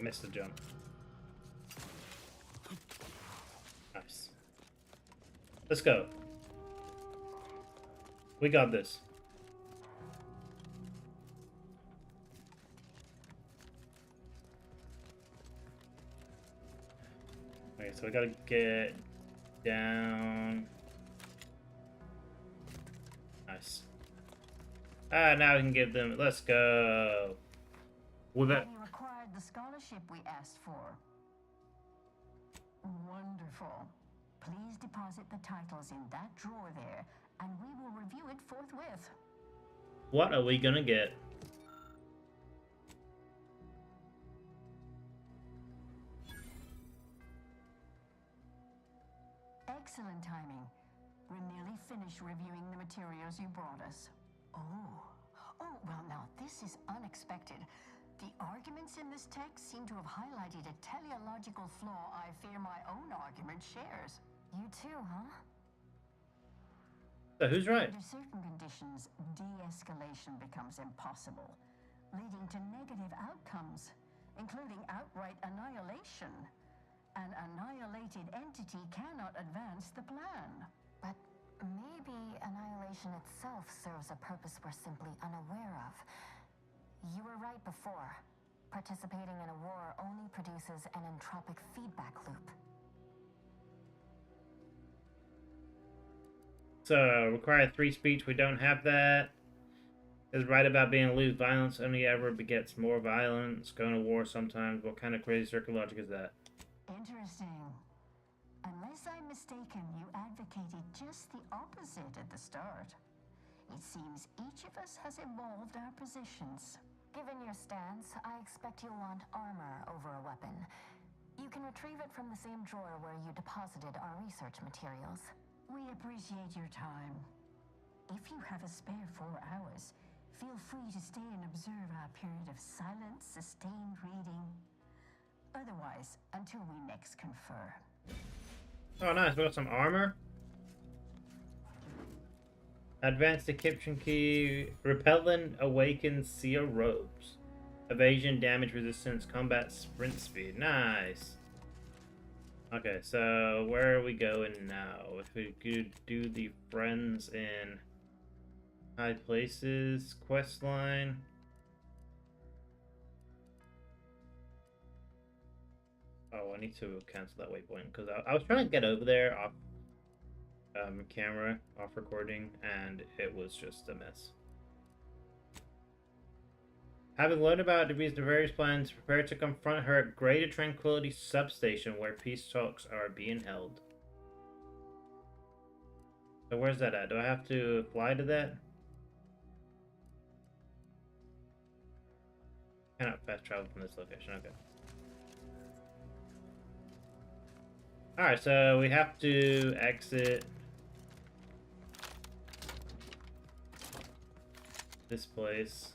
missed the jump. Nice. Let's go. We got this. Okay, so we gotta get down. Nice. Ah, now we can give them. Let's go. With it. Have you acquired the scholarship we asked for? Wonderful. Please deposit the titles in that drawer there, and we will review it forthwith. What are we gonna get? Excellent timing. We're nearly finished reviewing the materials you brought us. Oh, well now, this is unexpected. The arguments in this text seem to have highlighted a teleological flaw I fear my own argument shares. You too, huh? So who's right? Under certain conditions, de-escalation becomes impossible, leading to negative outcomes, including outright annihilation. An annihilated entity cannot advance the plan. But maybe annihilation itself serves a purpose we're simply unaware of. You were right before. Participating in a war only produces an entropic feedback loop. So, required free speech, we don't have that. Is right about being loose. Violence only ever begets more violence. Going to war sometimes. What kind of crazy circle logic is that? Interesting. Unless I'm mistaken, you advocated just the opposite at the start. It seems each of us has evolved our positions. Given your stance, I expect you'll want armor over a weapon. You can retrieve it from the same drawer where you deposited our research materials. We appreciate your time. If you have a spare 4 hours, feel free to stay and observe our period of silent, sustained reading. Otherwise, until we next confer. Oh, nice. We got some armor. Advanced decryption key. Repellent awakens seer robes. Evasion, damage resistance, combat sprint speed. Nice. Okay, so where are we going now? If we could do the friends in high places quest line. Oh, I need to cancel that waypoint because I was trying to get over there off camera, off recording, and it was just a mess. Having learned about Devi's various plans, prepare to confront her at Greater Tranquility Substation where peace talks are being held. So where's that at? Do I have to fly to that? Cannot fast travel from this location, okay. Alright, so we have to exit this place.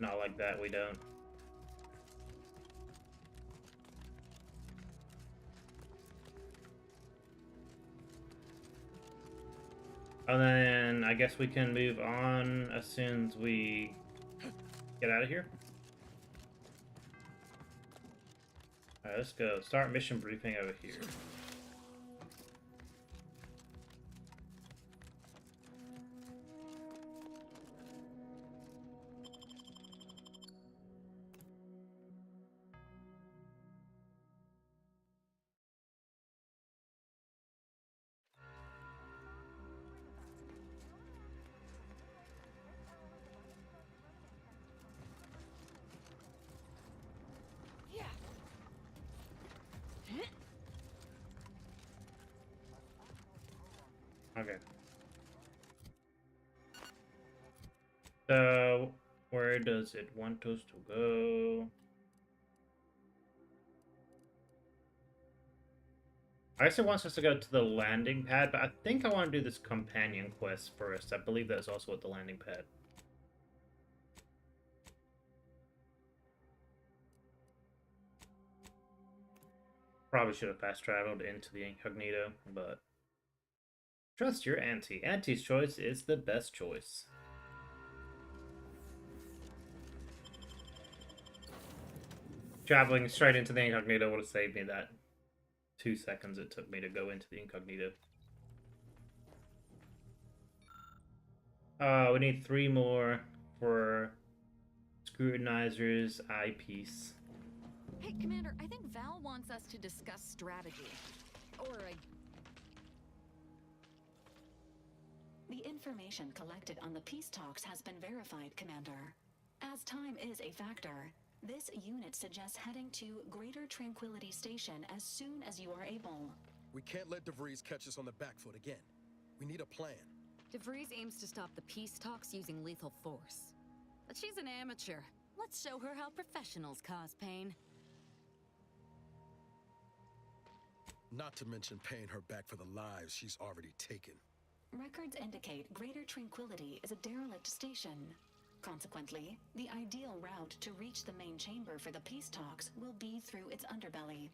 Not like that, we don't. And then I guess we can move on as soon as we get out of here. Alright, let's go. Start mission briefing over here. Okay. So, where does it want us to go? I guess it wants us to go to the landing pad, but I think I want to do this companion quest first. I believe that's also at the landing pad. Probably should have fast traveled into the incognito, but trust your auntie. Auntie's choice is the best choice. Traveling straight into the incognito would have saved me that 2 seconds it took me to go into the incognito. We need 3 more for Scrutinizer's eyepiece. Hey, Commander, I think Val wants us to discuss strategy. The information collected on the peace talks has been verified, Commander. As time is a factor, this unit suggests heading to Greater Tranquility Station as soon as you are able. We can't let DeVries catch us on the back foot again. We need a plan. DeVries aims to stop the peace talks using lethal force. But she's an amateur. Let's show her how professionals cause pain. Not to mention paying her back for the lives she's already taken. Records indicate Greater Tranquility is a derelict station. Consequently, the ideal route to reach the main chamber for the peace talks will be through its underbelly.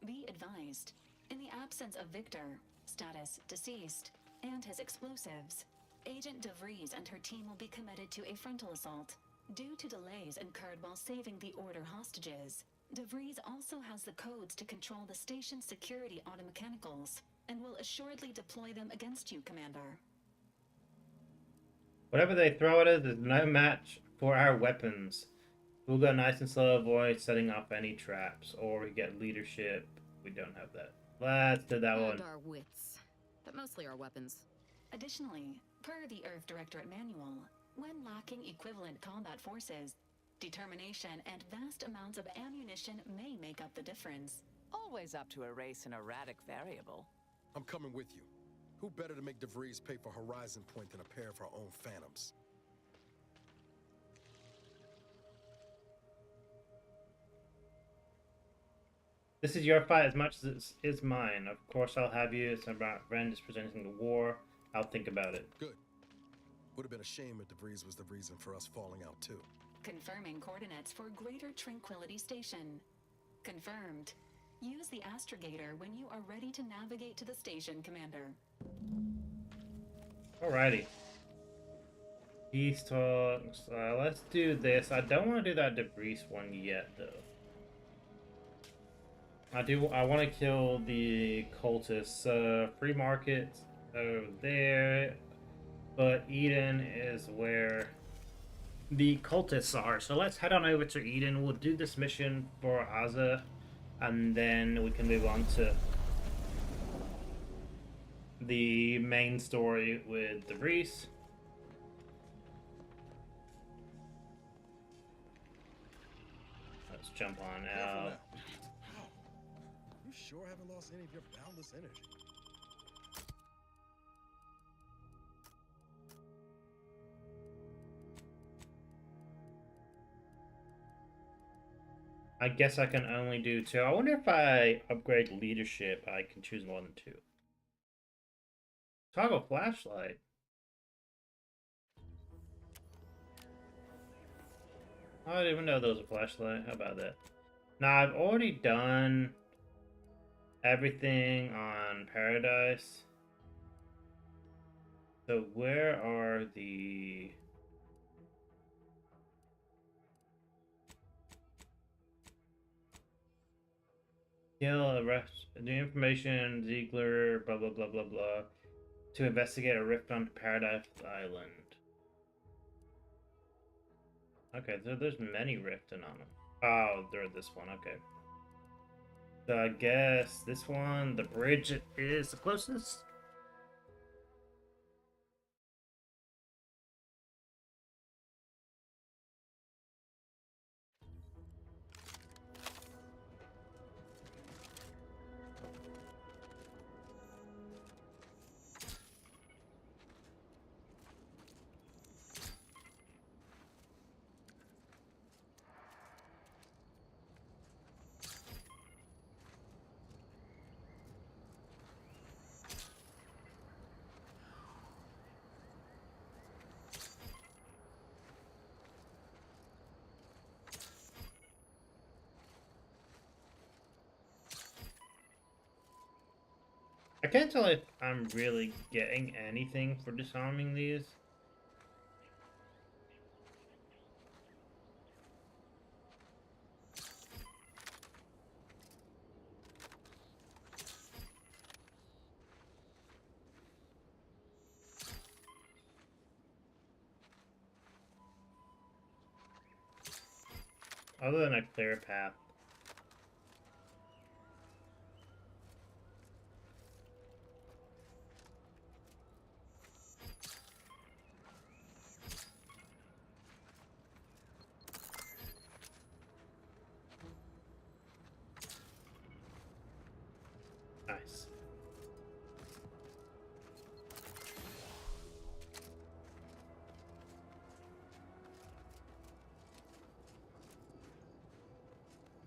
Be advised, in the absence of Victor, status deceased, and his explosives, Agent DeVries and her team will be committed to a frontal assault. Due to delays incurred while saving the Order hostages, DeVries also has the codes to control the station's security automechanicals, and will assuredly deploy them against you, Commander. Whatever they throw at us is no match for our weapons. We'll go nice and slow, avoid setting off any traps, or we get leadership. We don't have that. Let's do that one. And our wits, but mostly our weapons. Additionally, per the Earth Directorate Manual, when lacking equivalent combat forces, determination and vast amounts of ammunition may make up the difference. Always up to erase an erratic variable. I'm coming with you. Who better to make DeVries pay for Horizon Point than a pair of our own Phantoms? This is your fight as much as it is mine. Of course I'll have you. It's about Ren is presenting the war. I'll think about it. Good. Would have been a shame if DeVries was the reason for us falling out too. Confirming coordinates for Greater Tranquility Station. Confirmed. Use the astrogator when you are ready to navigate to the station, Commander. Alrighty. Peace talks. Let's do this. I don't want to do that DeVries one yet, though. I want to kill the cultists. Free market over there, but Eden is where the cultists are. So let's head on over to Eden. We'll do this mission for Aza, and then we can move on to the main story with DeVries. Let's jump on out. You sure haven't lost any of your boundless energy? I guess I can only do 2. I wonder if I upgrade leadership, I can choose more than 2. Toggle flashlight. I didn't even know there was a flashlight. How about that? Now, I've already done everything on Paradise. So where are the... Kill, arrest, new information, Ziegler, blah, blah, blah, blah, blah. To investigate a rift on Paradise Island. Okay, so there's many rifting on them. Oh, they're this one, okay. So I guess this one, the bridge is the closest. I can't tell if I'm really getting anything for disarming these. Other than a clear path. Nice.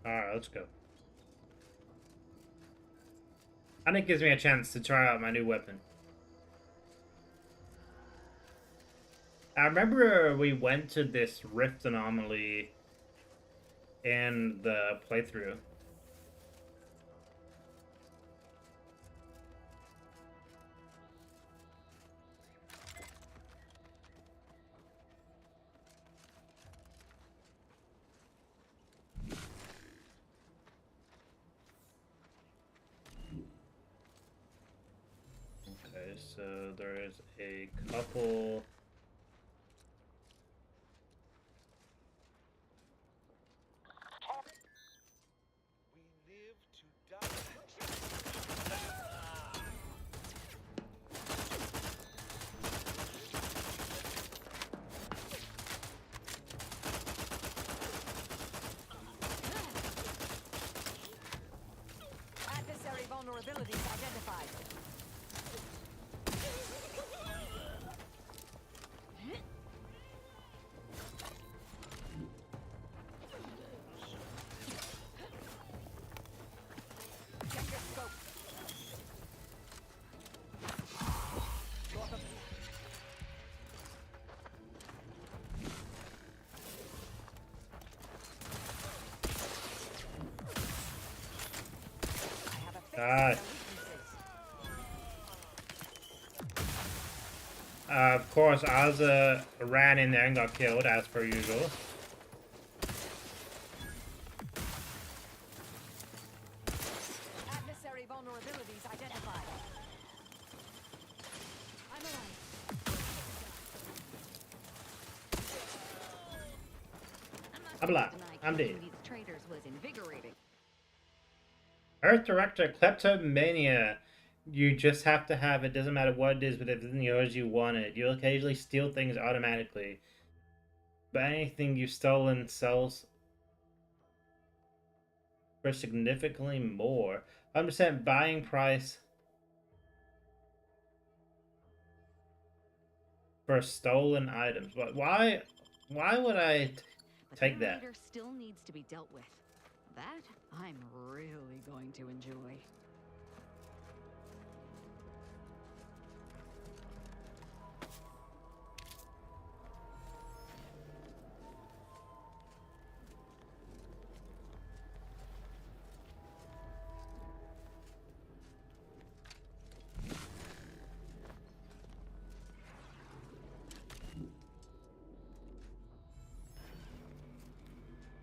Alright, let's go. And it gives me a chance to try out my new weapon. I remember we went to this rift anomaly in the playthrough. Okay, so there is a couple. Adversary vulnerabilities identified. Check your scope. Ah. Of course, Ozza ran in there and got killed, as per usual. Adversary vulnerabilities identified. I'm alive. I'm alive. I'm dead. These traitors was invigorating. Earth Director Kleptomania. You just have to have it. Doesn't matter what it is, but if it isn't yours, you want it. You'll occasionally steal things automatically. But anything you've stolen sells for significantly more. 100% buying price for stolen items. But why would I take that? But still needs to be dealt with. That I'm really going to enjoy.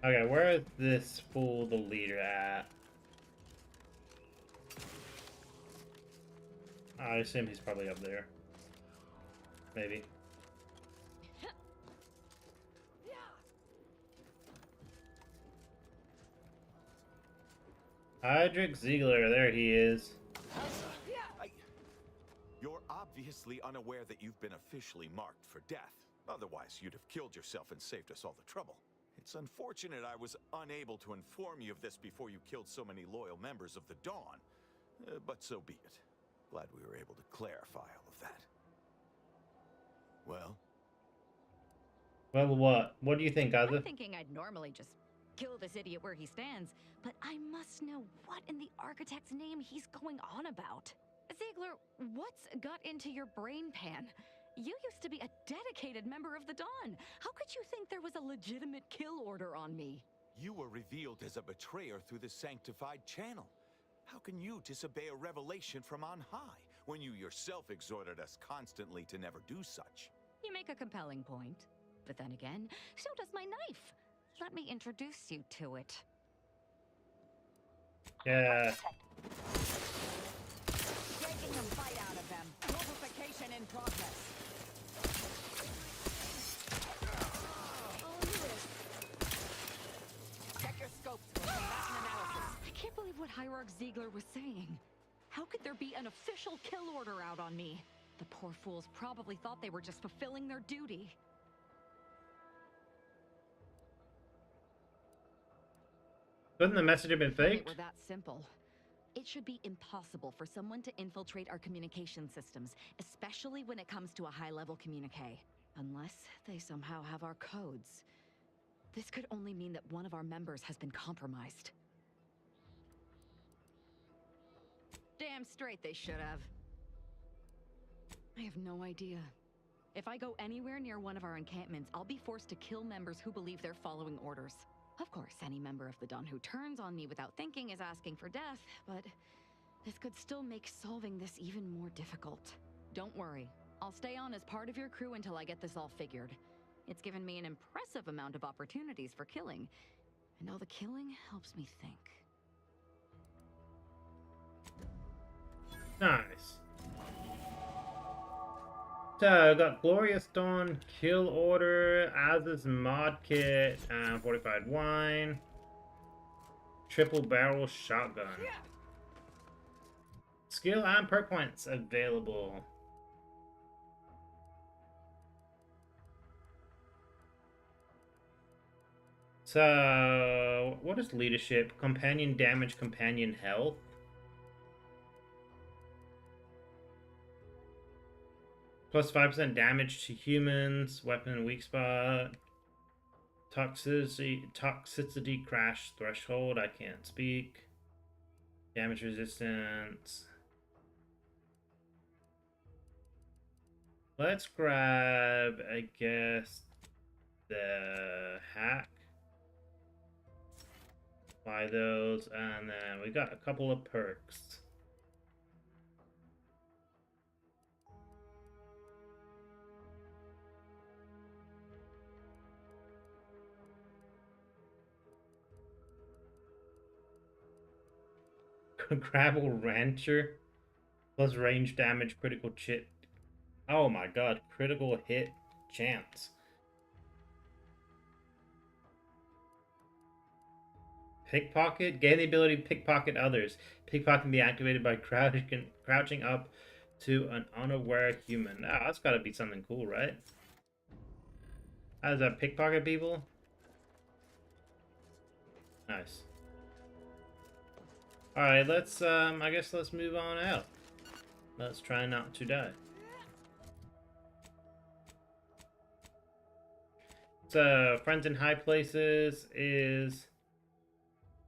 Okay, where is this fool, the leader, at? I assume he's probably up there. Maybe. Hydric Ziegler, there he is. You're obviously unaware that you've been officially marked for death. Otherwise, you'd have killed yourself and saved us all the trouble. It's unfortunate I was unable to inform you of this before you killed so many loyal members of the Dawn. But so be it. Glad we were able to clarify all of that. Well? Well, what? What do you think, Ozza? I'm thinking I'd normally just kill this idiot where he stands, but I must know what in the architect's name he's going on about. Ziegler, what's got into your brain pan? You used to be a dedicated member of the Dawn. How could you think there was a legitimate kill order on me? You were revealed as a betrayer through the sanctified channel. How can you disobey a revelation from on high, when you yourself exhorted us constantly to never do such? You make a compelling point. But then again, so does my knife. Let me introduce you to it. Yeah. Taking the fight out of them. Multiplication in progress. Ziegler was saying. How could there be an official kill order out on me? The poor fools probably thought they were just fulfilling their duty. Couldn't the message have been If it faked? were that simple. It should be impossible for someone to infiltrate our communication systems, especially when it comes to a high-level communique. Unless they somehow have our codes. This could only mean that one of our members has been compromised. Damn straight they should have. I have no idea. If I go anywhere near one of our encampments, I'll be forced to kill members who believe they're following orders. Of course, any member of the Dawn who turns on me without thinking is asking for death, but this could still make solving this even more difficult. Don't worry. I'll stay on as part of your crew until I get this all figured. It's given me an impressive amount of opportunities for killing, and all the killing helps me think. Nice. So, got Glorious Dawn, Kill Order, Az's Mod Kit, Fortified Wine, Triple Barrel Shotgun. Skill and perk points available. So, what is leadership? Companion damage, companion health. Plus 5% damage to humans, weapon weak spot. Toxicity crash threshold, I can't speak. Damage resistance. Let's grab, I guess, the hack. Buy those, and then we got a couple of perks. Gravel Rancher plus range damage, critical hit. Oh my god, critical hit chance. Pickpocket, gain the ability to pickpocket others. Pickpocket can be activated by crouching up to an unaware human. Ah, that's gotta be something cool, right? How does that pickpocket people? Nice. Alright, let's, I guess let's move on out. Let's try not to die. So, Friends in High Places is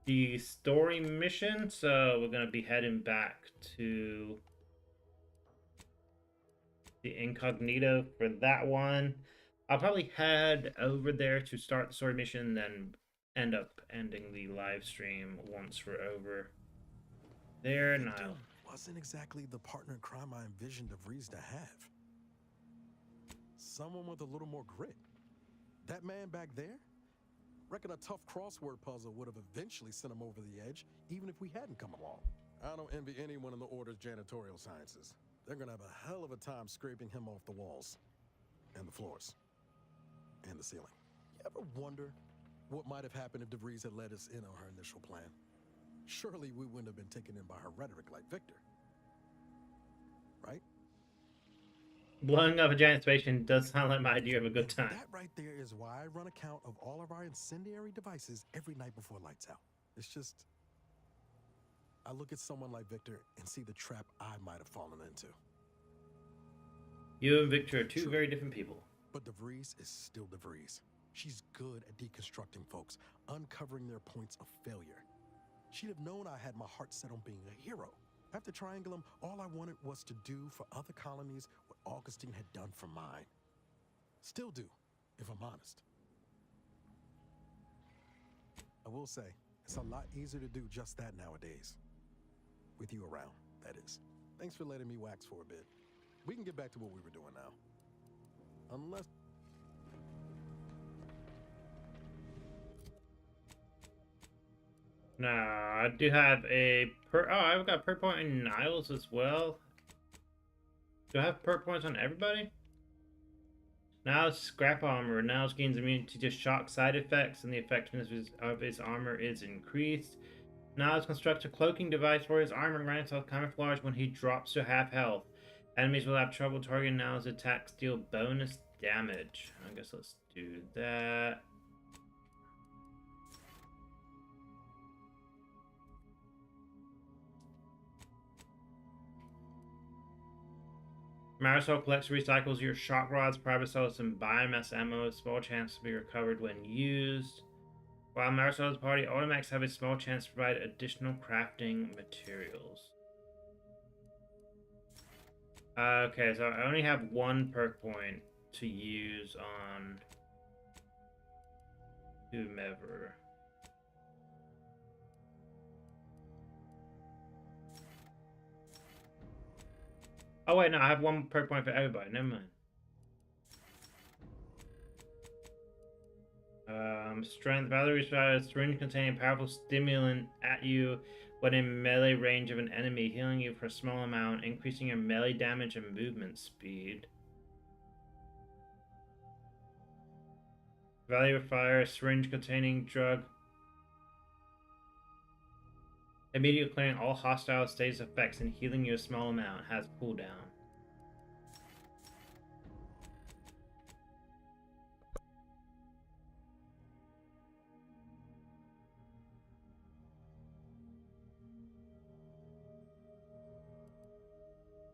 the story mission, so we're going to be heading back to the incognito for that one. I'll probably head over there to start the story mission, then end up ending the live stream once we're over there. Now, wasn't exactly the partner in crime I envisioned DeVries to have. Someone with a little more grit. That man back there? Reckon a tough crossword puzzle would have eventually sent him over the edge, even if we hadn't come along. I don't envy anyone in the Order's janitorial sciences. They're gonna have a hell of a time scraping him off the walls. And the floors. And the ceiling. You ever wonder what might have happened if DeVries had let us in on her initial plan? Surely we wouldn't have been taken in by her rhetoric like Victor. Right? blowing up a giant station does sound like my idea of a good time. That right there is why I run a count of all of our incendiary devices every night before lights out. It's just, I look at someone like Victor and see the trap I might have fallen into. You and Victor are two very different people. But DeVries is still DeVries. She's good at deconstructing folks, uncovering their points of failure. She'd have known I had my heart set on being a hero. After Triangulum, all I wanted was to do for other colonies what Augustine had done for mine. Still do, if I'm honest. I will say, it's a lot easier to do just that nowadays. With you around, that is. Thanks for letting me wax for a bit. We can get back to what we were doing now. Unless... Nah, I do have a I've got perk point in Niles as well. Do I have perk points on everybody? Now scrap armor. Now gains immunity to shock side effects, and the effectiveness of his armor is increased. Now let's construct a cloaking device for his armor grants health camouflage when he drops to half health. Enemies will have trouble targeting now as attacks deal bonus damage. I guess let's do that. Marisol collects recycles your shock rods, private cells, and biomass ammo. A small chance to be recovered when used. While Marisol's party automatics have a small chance to provide additional crafting materials. Okay, so I only have one perk point to use on whomever. Oh wait, no, I have one perk point for everybody. Never mind. Strength. Valerie fires a syringe containing a powerful stimulant at you when in melee range of an enemy, healing you for a small amount, increasing your melee damage and movement speed. Valley of Fire, a syringe containing drug. Immediately clearing all hostile status effects and healing you a small amount. Has cooldown.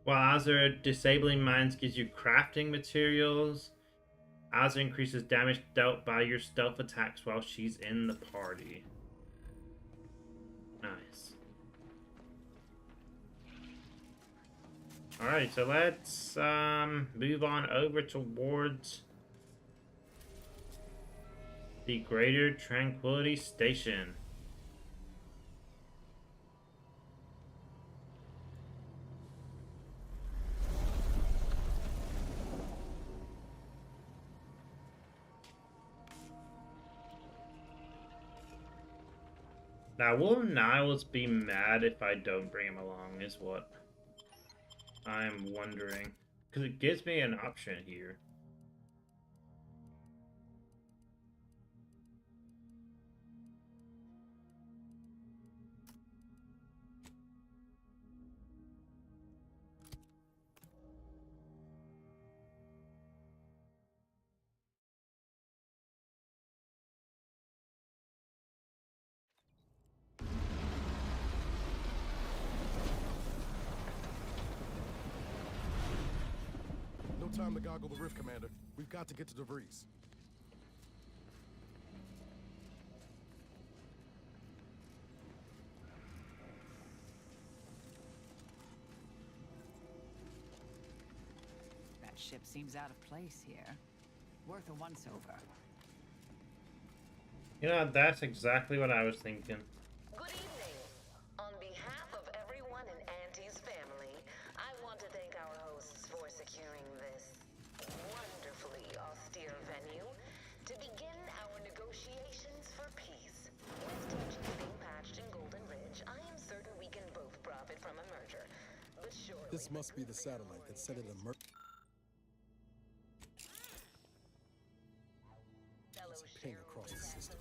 While Azur disabling mines gives you crafting materials, Azur increases damage dealt by your stealth attacks while she's in the party. Nice. Alright, so let's move on over towards the Greater Tranquility Station. Now, will Niles be mad if I don't bring him along, is what I'm wondering. Because it gives me an option here. No time to goggle the rift, Commander. We've got to get to DeVries. That ship seems out of place here. Worth a once-over. You know, that's exactly what I was thinking. Good evening. On behalf of everyone in Auntie's family, I want to thank our hosts for securing this wonderfully austere venue to begin our negotiations for peace. With tensions being patched in Golden Ridge, I am certain we can both profit from a merger. But surely This must be the satellite that said it emerged. Ping across the system.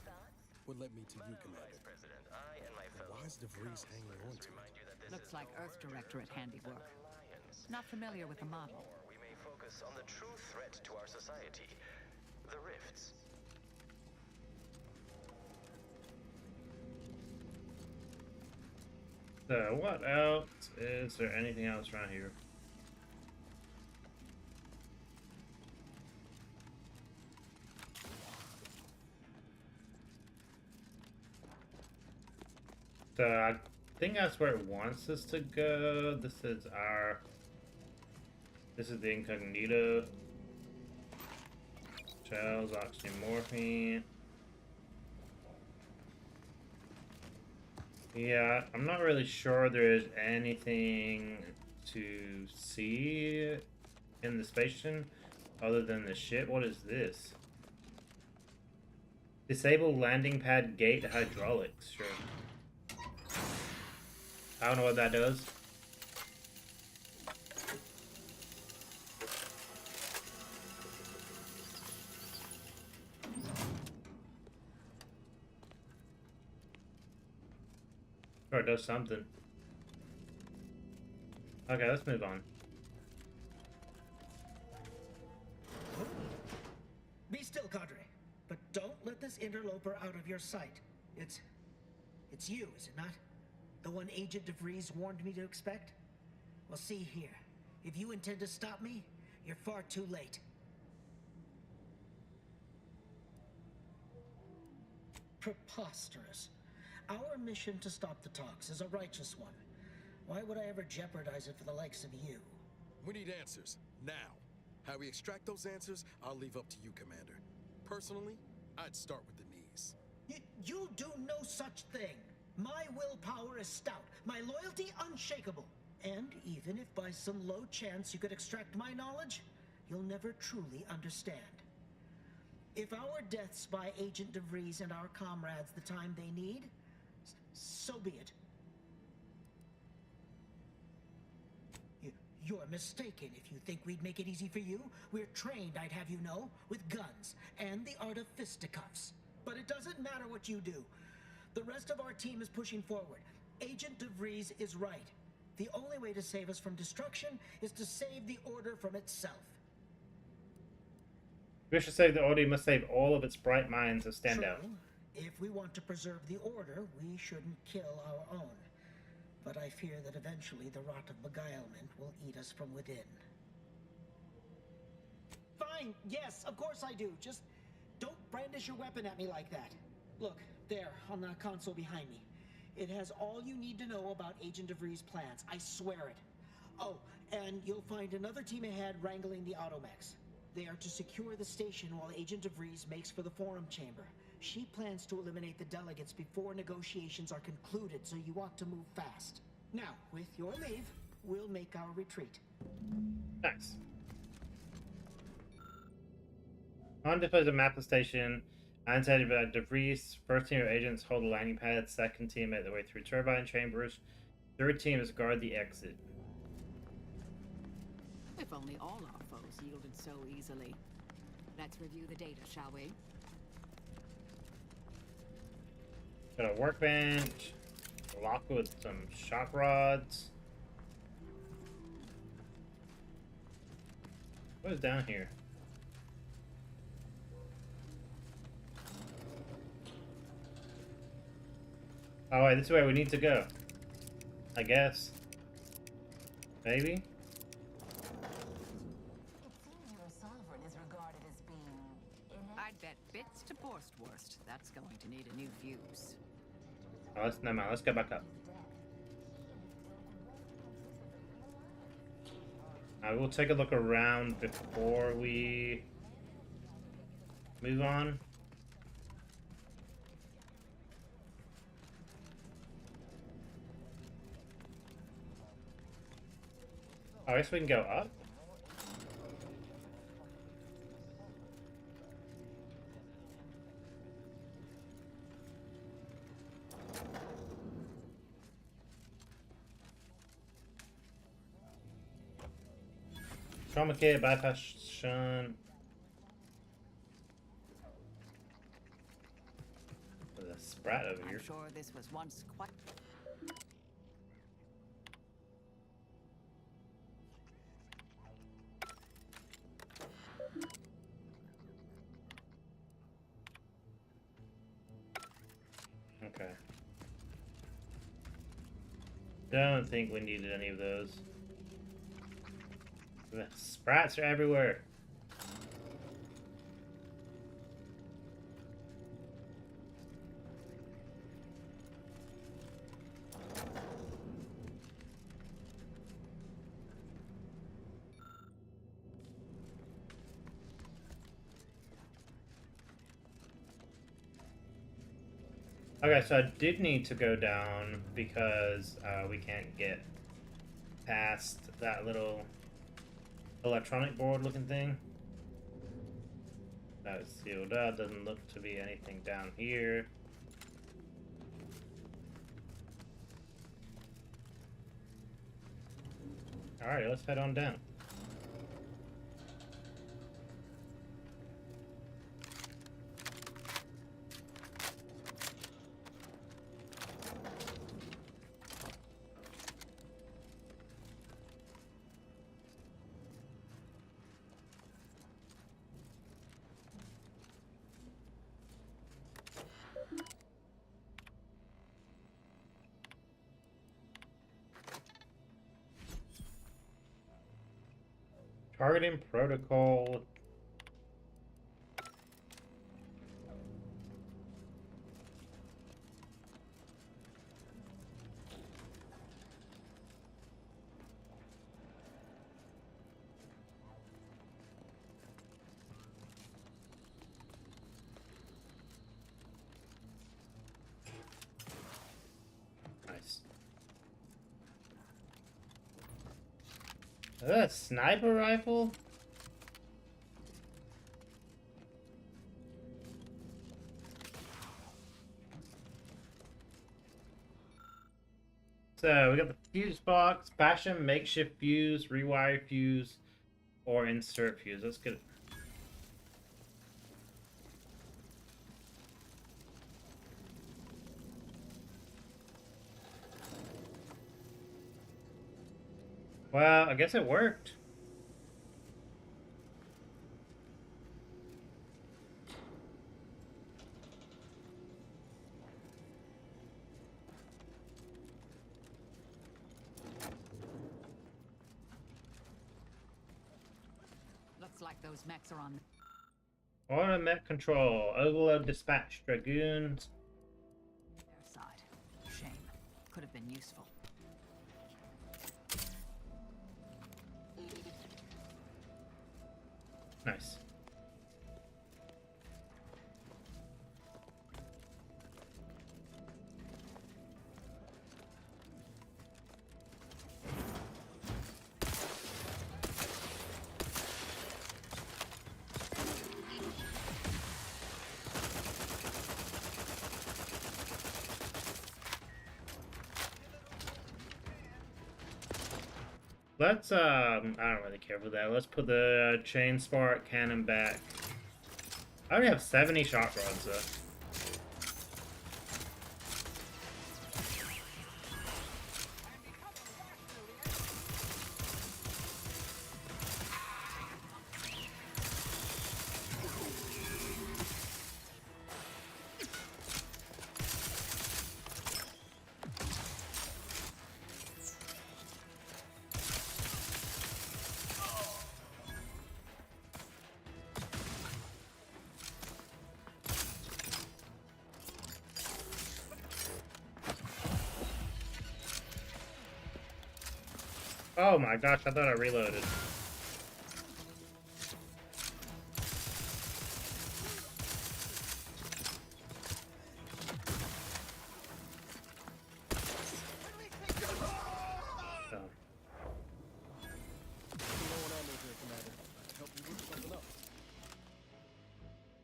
What led me to you, Commander? Why is DeVries hanging on to it? Looks like Earth Directorate handiwork. Not familiar with the model. We may focus on the true threat to our society, the rifts. So, what else? Is there anything else around here? So, I think that's where it wants us to go. This is the incognito. Shells, oxymorphine. Yeah, I'm not really sure there is anything to see in the station other than the ship. What is this? Disable landing pad gate hydraulics. Sure. I don't know what that does. Or it does something. Okay, let's move on. Be still, Cadre. But don't let this interloper out of your sight. It's you, is it not? The one Agent DeVries warned me to expect? Well, see here. If you intend to stop me, you're far too late. Preposterous. Our mission to stop the talks is a righteous one. Why would I ever jeopardize it for the likes of you? We need answers, now. How we extract those answers, I'll leave up to you, Commander. Personally, I'd start with the knees. You'll do no such thing. My willpower is stout, my loyalty unshakable. And even if by some low chance you could extract my knowledge, you'll never truly understand. If our deaths by Agent DeVries and our comrades the time they need, so be it. You're mistaken if you think we'd make it easy for you. We're trained, I'd have you know, with guns and the art of fisticuffs. But it doesn't matter what you do. The rest of our team is pushing forward. Agent DeVries is right. The only way to save us from destruction is to save the Order from itself. We should save the Order. You must save all of its bright minds of standout. True. If we want to preserve the Order, we shouldn't kill our own. But I fear that eventually the rot of beguilement will eat us from within. Fine, yes, of course I do. Just don't brandish your weapon at me like that. Look, there, on the console behind me. It has all you need to know about Agent DeVries' plans. I swear it. Oh, and you'll find another team ahead wrangling the automechs. They are to secure the station while Agent DeVries makes for the forum chamber. She plans to eliminate the delegates before negotiations are concluded, so you ought to move fast. Now, with your leave, we'll make our retreat. Nice. On display the map of the station, annotated by DeVries. First team of agents hold the landing pad. Second team make their way through turbine chambers. Third team is guard the exit. If only all our foes yielded so easily. Let's review the data, shall we? Got a workbench, locked with some shock rods. What is down here? Oh wait, this is where we need to go. I guess. Maybe? I'd bet bits to Borstwurst. That's going to need a new fuse. Oh, never mind. Let's go back up. I will take a look around before we move on. Oh, I guess we can go up. Trauma kit, bypass shunt. There's a sprat over here. I'm sure this was once quite... Okay. Don't think we needed any of those. The sprats are everywhere. Okay, so I did need to go down because we can't get past that little electronic board looking thing. That is sealed up. Doesn't look to be anything down here. Alright, let's head on down. Targeting protocol. Nice. Is that a sniper rifle? So we got the fuse box, fashion, makeshift fuse, rewire fuse, or insert fuse. Let's get it. Well, I guess it worked. Looks like those mechs are on Automet control, overload dispatch, dragoons. their side. Shame. Could have been useful. Nice. Let's I don't really care for that. Let's put the chain spark cannon back. I already have 70 shot rods though. Oh my gosh, I thought I reloaded.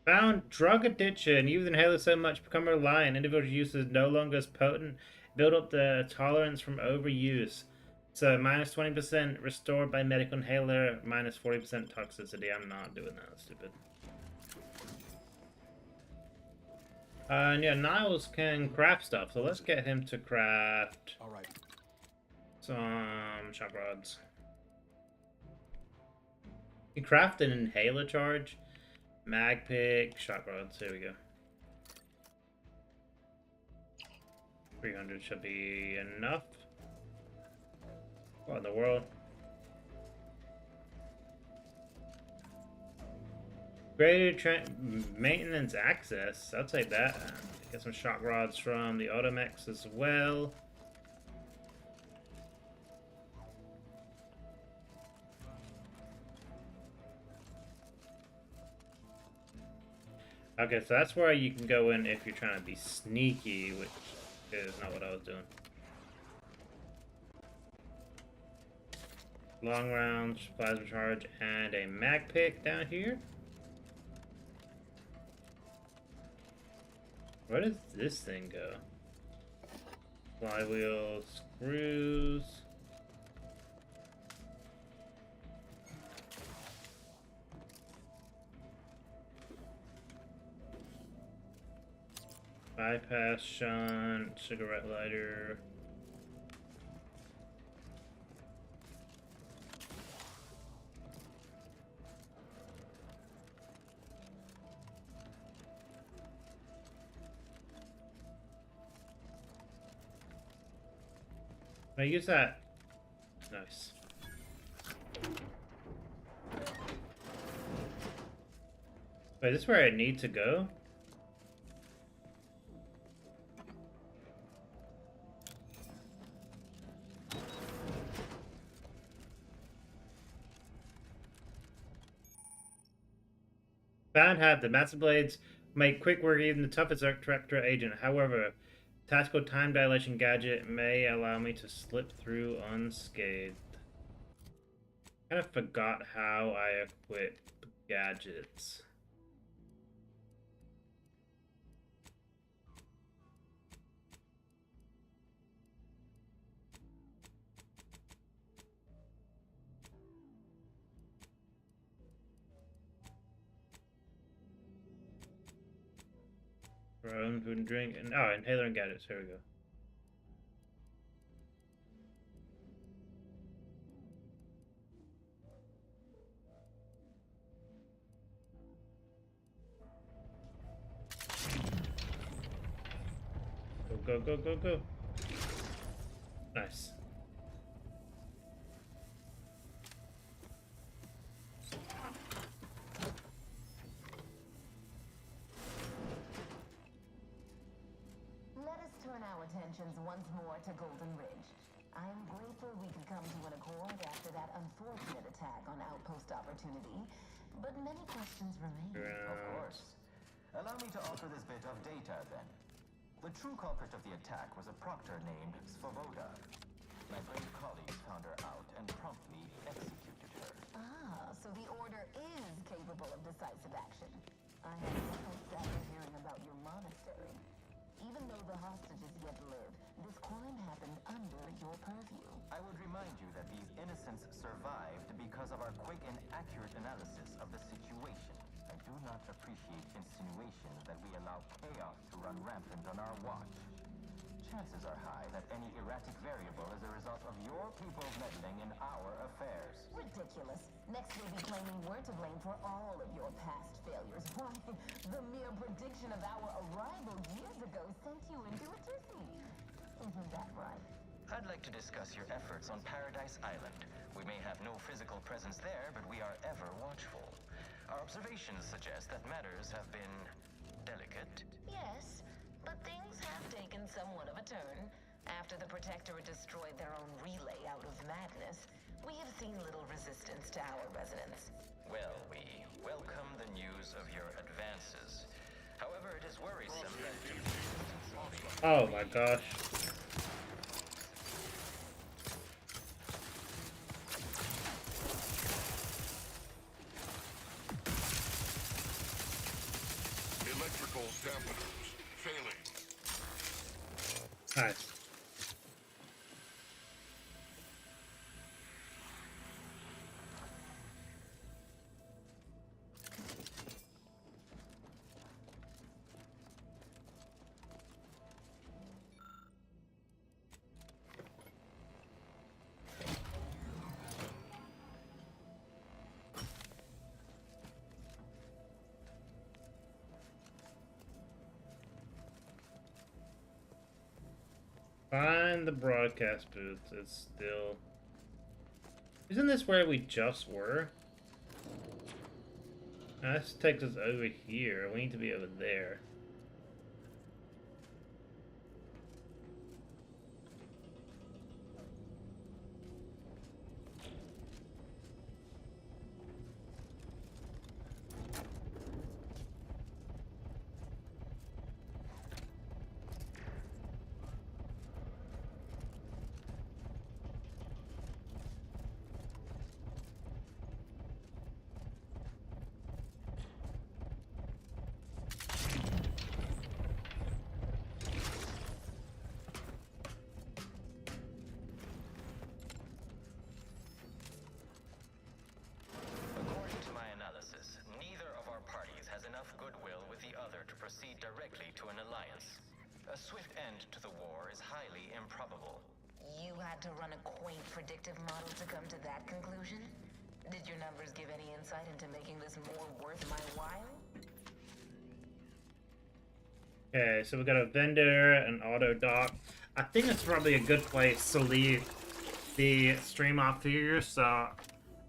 Found drug addiction. Use inhaler so much become reliant. Individual use is no longer as potent. Build up the tolerance from overuse. So minus 20% restored by medical inhaler, minus 40% toxicity. I'm not doing that. That's stupid. And yeah, Niles can craft stuff, so let's get him to craft some shock rods. He can craft an inhaler charge. Mag pick, shock rods, here we go. 300 should be enough. What in the world? Greater maintenance access, I'll take that. Get some shock rods from the Automex as well. Okay, so that's where you can go in if you're trying to be sneaky, which is not what I was doing. Long rounds, plasma charge, and a mag pick down here. Where does this thing go? Flywheel, screws. Bypass shunt, cigarette lighter. I use that. Nice. Wait, is this where I need to go? Found have the massive blades make quick work even the toughest Traitor agent. However, tactical time dilation gadget may allow me to slip through unscathed. Kind of forgot how I equip gadgets. Food and drink, and oh, inhaler and gadgets. Here we go. Go, go, go, go, go. Nice. Let us turn our attentions once more to Golden Ridge. I am grateful we could come to an accord after that unfortunate attack on Outpost Opportunity, but many questions remain. Of course. Allow me to offer this bit of data, then. The true culprit of the attack was a proctor named Svoboda. My brave colleagues found her out and promptly executed her. Ah, so the Order is capable of decisive action. I had hopes after hearing about your monastery. Even though the hostages yet live, this crime happened under your purview. I would remind you that these innocents survived because of our quick and accurate analysis of the situation. I do not appreciate insinuations that we allow chaos to run rampant on our watch. Chances are high that any erratic variable is a result of your people meddling in our affairs. Ridiculous. Next we'll be claiming we're to blame for all of your past failures. Why, the mere prediction of our arrival years ago sent you into a tizzy. Isn't that right? I'd like to discuss your efforts on Paradise Island. We may have no physical presence there, but we are ever watchful. Our observations suggest that matters have been delicate. Yes, but things have taken somewhat of a turn. After the Protectorate destroyed their own relay out of madness, we have seen little resistance to our residents. Well, we welcome the news of your advances. However, it is worrisome that... Oh my gosh. Electrical dampeners failing. Nice. Find the broadcast booth. It's still... Isn't this where we just were? Now, this takes us over here. We need to be over there. proceed directly to an alliance. A swift end to the war is highly improbable. You had to run a quaint predictive model to come to that conclusion? Did your numbers give any insight into making this more worth my while? Okay, so we got a vendor, an auto dock. I think it's probably a good place to leave the stream off here. So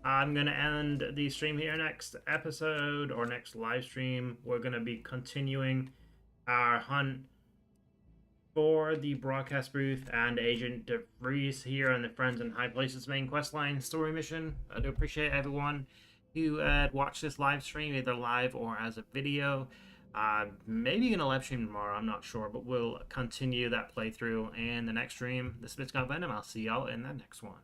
I'm going to end the stream here. Next episode or next live stream, we're going to be continuing our hunt for the broadcast booth and Agent DeVries here on the Friends in High Places main questline story mission. I do appreciate everyone who watched this live stream, either live or as a video. Maybe gonna live stream tomorrow, I'm not sure, but we'll continue that playthrough in the next stream. This has been Scott Venom. I'll see y'all in the next one.